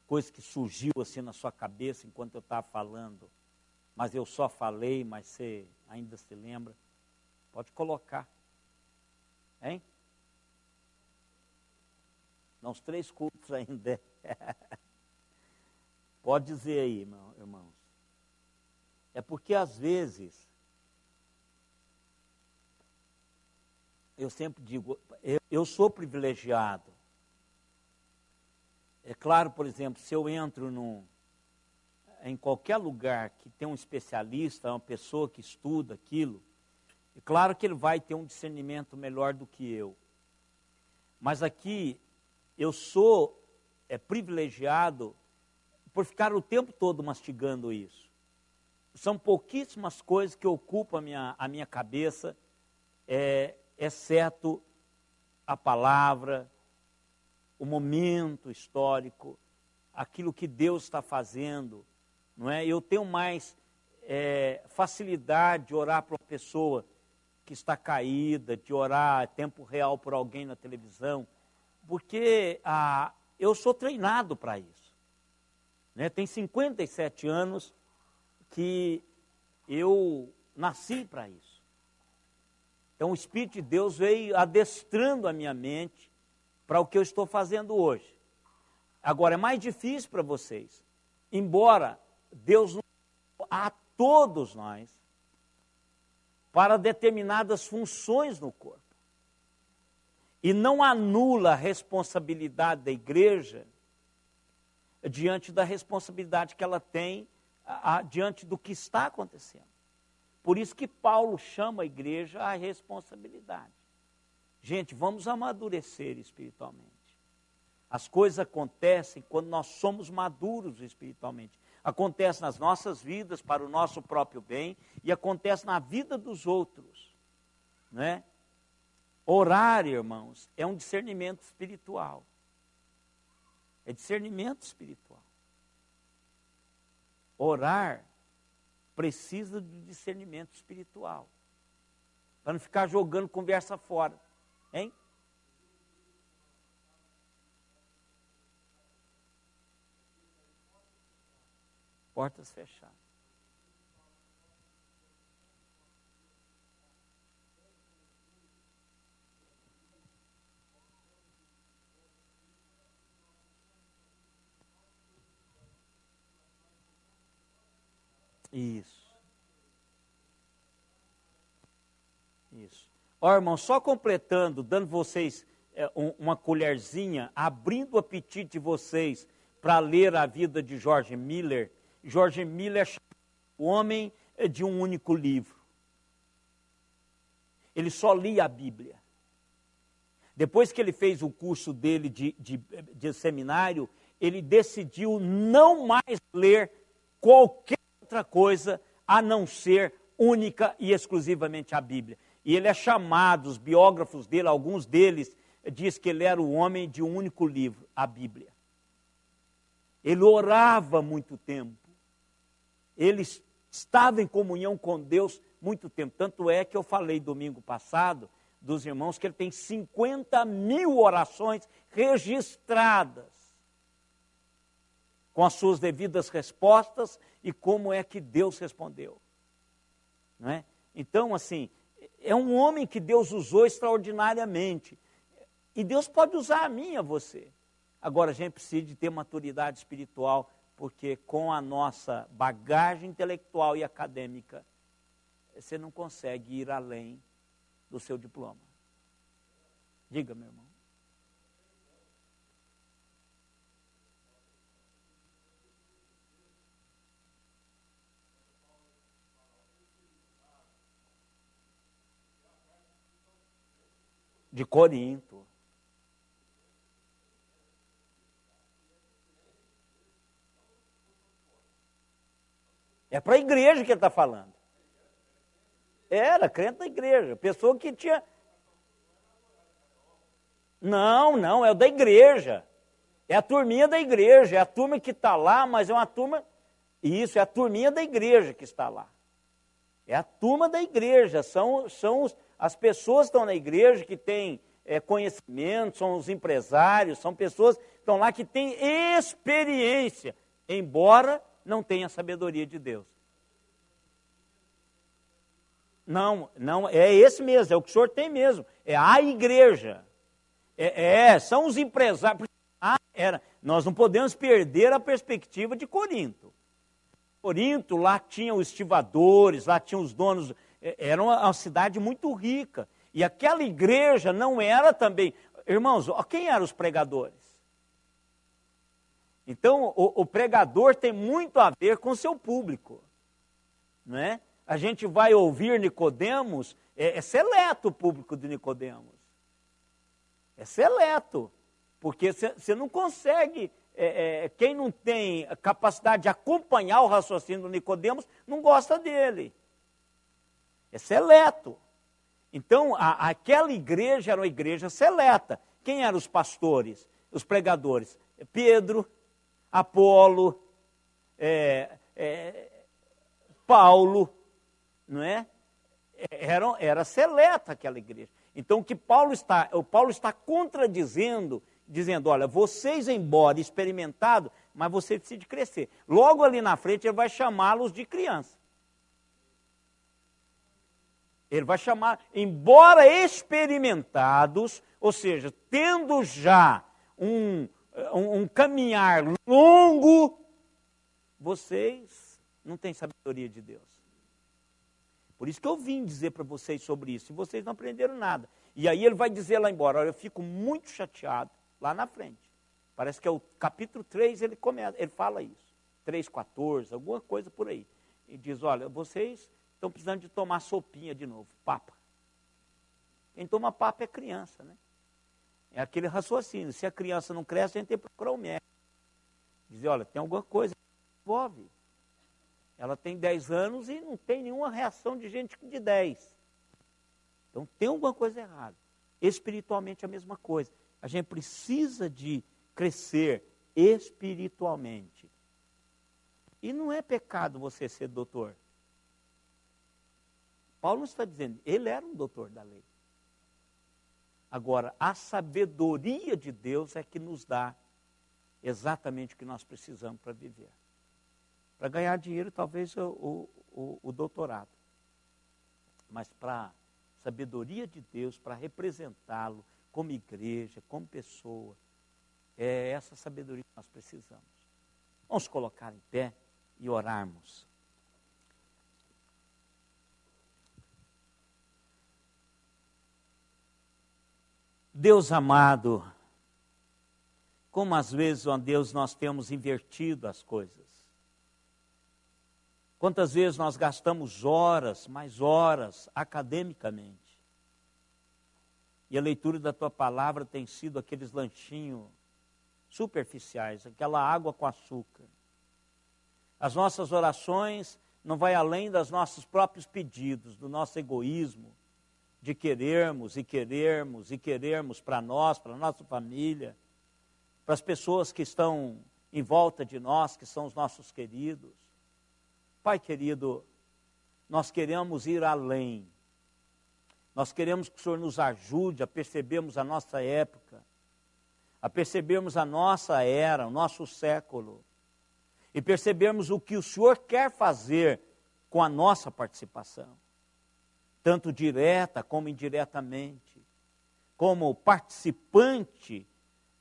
Coisa que surgiu assim na sua cabeça enquanto eu estava falando, mas eu só falei, mas você ainda se lembra. Pode colocar. Hein? Nos 3 cultos ainda. Pode dizer aí, irmãos. É porque às vezes, eu sempre digo, eu sou privilegiado. É claro, por exemplo, se eu entro em qualquer lugar que tem um especialista, uma pessoa que estuda aquilo, é claro que ele vai ter um discernimento melhor do que eu. Mas aqui, eu sou privilegiado por ficar o tempo todo mastigando isso. São pouquíssimas coisas que ocupam a minha cabeça, exceto a palavra, o momento histórico, aquilo que Deus está fazendo, não é? Eu tenho mais facilidade de orar para uma pessoa que está caída, de orar em tempo real por alguém na televisão, porque eu sou treinado para isso. Né? Tem 57 anos que eu nasci para isso. Então o Espírito de Deus veio adestrando a minha mente para o que eu estou fazendo hoje. Agora, é mais difícil para vocês. Embora Deus nos deu a todos nós para determinadas funções no corpo. E não anula a responsabilidade da igreja diante da responsabilidade que ela tem diante do que está acontecendo. Por isso que Paulo chama a igreja à responsabilidade. Gente, vamos amadurecer espiritualmente. As coisas acontecem quando nós somos maduros espiritualmente. Acontece nas nossas vidas para o nosso próprio bem e acontece na vida dos outros, né? Orar, irmãos, é um discernimento espiritual. É discernimento espiritual. Orar precisa de discernimento espiritual. Para não ficar jogando conversa fora, hein? Portas fechadas. Isso. Isso. Ó, irmão, só completando, dando vocês uma colherzinha, abrindo o apetite de vocês para ler a vida de George Miller. George Miller é o homem de um único livro. Ele só lia a Bíblia. Depois que ele fez o curso dele de seminário, ele decidiu não mais ler qualquer outra coisa a não ser única e exclusivamente a Bíblia. E ele é chamado, os biógrafos dele, alguns deles, diz que ele era o homem de um único livro, a Bíblia. Ele orava muito tempo. Ele estava em comunhão com Deus muito tempo. Tanto é que eu falei domingo passado dos irmãos que ele tem 50.000 orações registradas, com as suas devidas respostas e como é que Deus respondeu. Não é? Então, assim, é um homem que Deus usou extraordinariamente. E Deus pode usar a mim e a você. Agora, a gente precisa de ter maturidade espiritual, porque com a nossa bagagem intelectual e acadêmica, você não consegue ir além do seu diploma. Diga, meu irmão. De Corinto. É para a igreja que ele está falando. Era crente da igreja. Pessoa que tinha... Não, é o da igreja. É a turminha da igreja. É a turma que está lá, mas é uma turma... Isso, é a turminha da igreja que está lá. É a turma da igreja. As pessoas que estão na igreja que têm conhecimento, são os empresários, são pessoas que estão lá que têm experiência, embora não tenha sabedoria de Deus. Não, é esse mesmo, é o que o senhor tem mesmo. É a igreja. São os empresários. Nós não podemos perder a perspectiva de Corinto. Corinto, lá tinha os estivadores, lá tinha os donos. Era uma cidade muito rica. E aquela igreja não era também... Irmãos, quem eram os pregadores? Então, o pregador tem muito a ver com o seu público. Não é? A gente vai ouvir Nicodemos, é seleto o público de Nicodemos. É seleto. Porque você não consegue... quem não tem capacidade de acompanhar o raciocínio do Nicodemos, não gosta dele. É seleto. Então, aquela igreja era uma igreja seleta. Quem eram os pastores, os pregadores? Pedro, Apolo, Paulo, não é? Era seleta aquela igreja. Então, o que Paulo está contradizendo, dizendo, olha, vocês, embora experimentados, mas vocês precisam de crescer. Logo ali na frente, ele vai chamá-los de criança. Ele vai chamar, embora experimentados, ou seja, tendo já um caminhar longo, vocês não têm sabedoria de Deus. Por isso que eu vim dizer para vocês sobre isso, e vocês não aprenderam nada. E aí ele vai dizer lá embora, olha, eu fico muito chateado, lá na frente. Parece que é o capítulo 3, ele fala isso. 3:14, alguma coisa por aí. E diz, olha, vocês estão precisando de tomar sopinha de novo, papa. Quem toma papa é criança, né? É aquele raciocínio. Se a criança não cresce, a gente tem que procurar o médico. Dizer, olha, tem alguma coisa que envolve. Ela tem 10 anos e não tem nenhuma reação de gente de 10. Então tem alguma coisa errada. Espiritualmente a mesma coisa. A gente precisa de crescer espiritualmente. E não é pecado você ser doutor. Paulo está dizendo, ele era um doutor da lei. Agora, a sabedoria de Deus é que nos dá exatamente o que nós precisamos para viver. Para ganhar dinheiro, talvez o doutorado. Mas para a sabedoria de Deus, para representá-lo como igreja, como pessoa, é essa sabedoria que nós precisamos. Vamos colocar em pé e orarmos. Deus amado, como às vezes, ó Deus, nós temos invertido as coisas. Quantas vezes nós gastamos horas, mais horas, academicamente. E a leitura da tua palavra tem sido aqueles lanchinhos superficiais, aquela água com açúcar. As nossas orações não vai além dos nossos próprios pedidos, do nosso egoísmo, de querermos e querermos e querermos para nós, para a nossa família, para as pessoas que estão em volta de nós, que são os nossos queridos. Pai querido, nós queremos ir além. Nós queremos que o Senhor nos ajude a percebermos a nossa época, a percebermos a nossa era, o nosso século, e percebermos o que o Senhor quer fazer com a nossa participação, tanto direta como indiretamente, como participante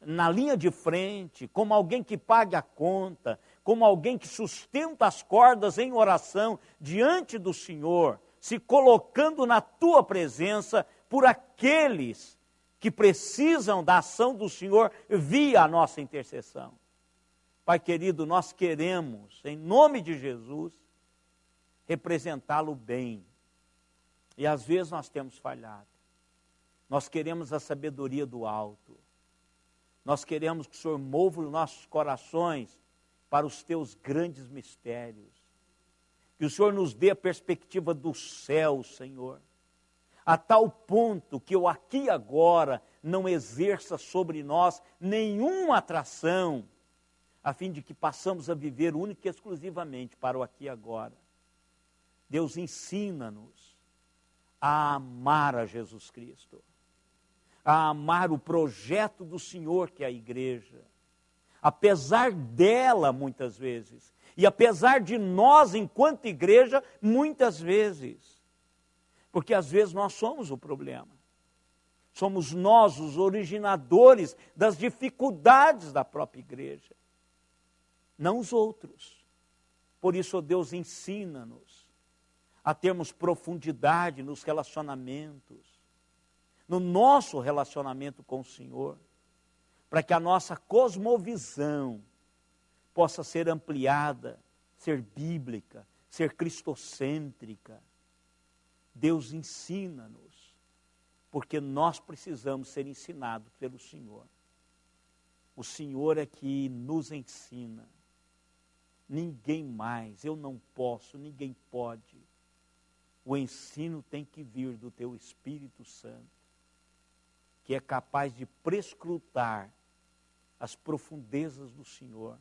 na linha de frente, como alguém que pague a conta, como alguém que sustenta as cordas em oração diante do Senhor, se colocando na tua presença por aqueles que precisam da ação do Senhor via a nossa intercessão. Pai querido, nós queremos, em nome de Jesus, representá-lo bem. E às vezes nós temos falhado. Nós queremos a sabedoria do alto. Nós queremos que o Senhor mova os nossos corações para os teus grandes mistérios. Que o Senhor nos dê a perspectiva do céu, Senhor. A tal ponto que o aqui e agora não exerça sobre nós nenhuma atração, a fim de que passamos a viver única e exclusivamente para o aqui e agora. Deus, ensina-nos a amar a Jesus Cristo, a amar o projeto do Senhor que é a igreja, apesar dela muitas vezes, e apesar de nós enquanto igreja muitas vezes, porque às vezes nós somos o problema, somos nós os originadores das dificuldades da própria igreja, não os outros. Por isso, ó Deus, ensina-nos a termos profundidade nos relacionamentos, no nosso relacionamento com o Senhor, para que a nossa cosmovisão possa ser ampliada, ser bíblica, ser cristocêntrica. Deus, ensina-nos, porque nós precisamos ser ensinados pelo Senhor. O Senhor é que nos ensina. Ninguém mais, eu não posso, ninguém pode. O ensino tem que vir do teu Espírito Santo, que é capaz de prescrutar as profundezas do Senhor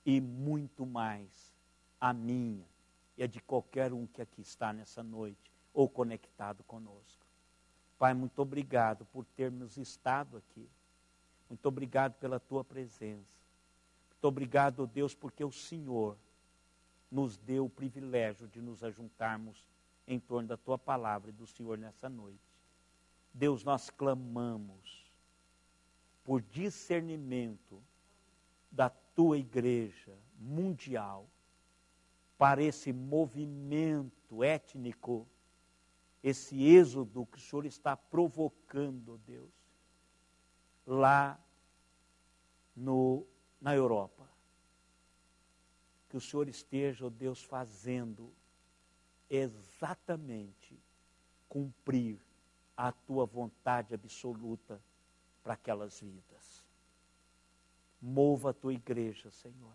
e muito mais a minha e a de qualquer um que aqui está nessa noite ou conectado conosco. Pai, muito obrigado por termos estado aqui. Muito obrigado pela tua presença. Muito obrigado, Deus, porque o Senhor nos deu o privilégio de nos ajuntarmos em torno da tua palavra e do Senhor nessa noite. Deus, nós clamamos por discernimento da tua igreja mundial para esse movimento étnico, esse êxodo que o Senhor está provocando, Deus, lá na Europa. Que o Senhor esteja, ó Deus, fazendo exatamente cumprir a tua vontade absoluta para aquelas vidas. Mova a tua igreja, Senhor.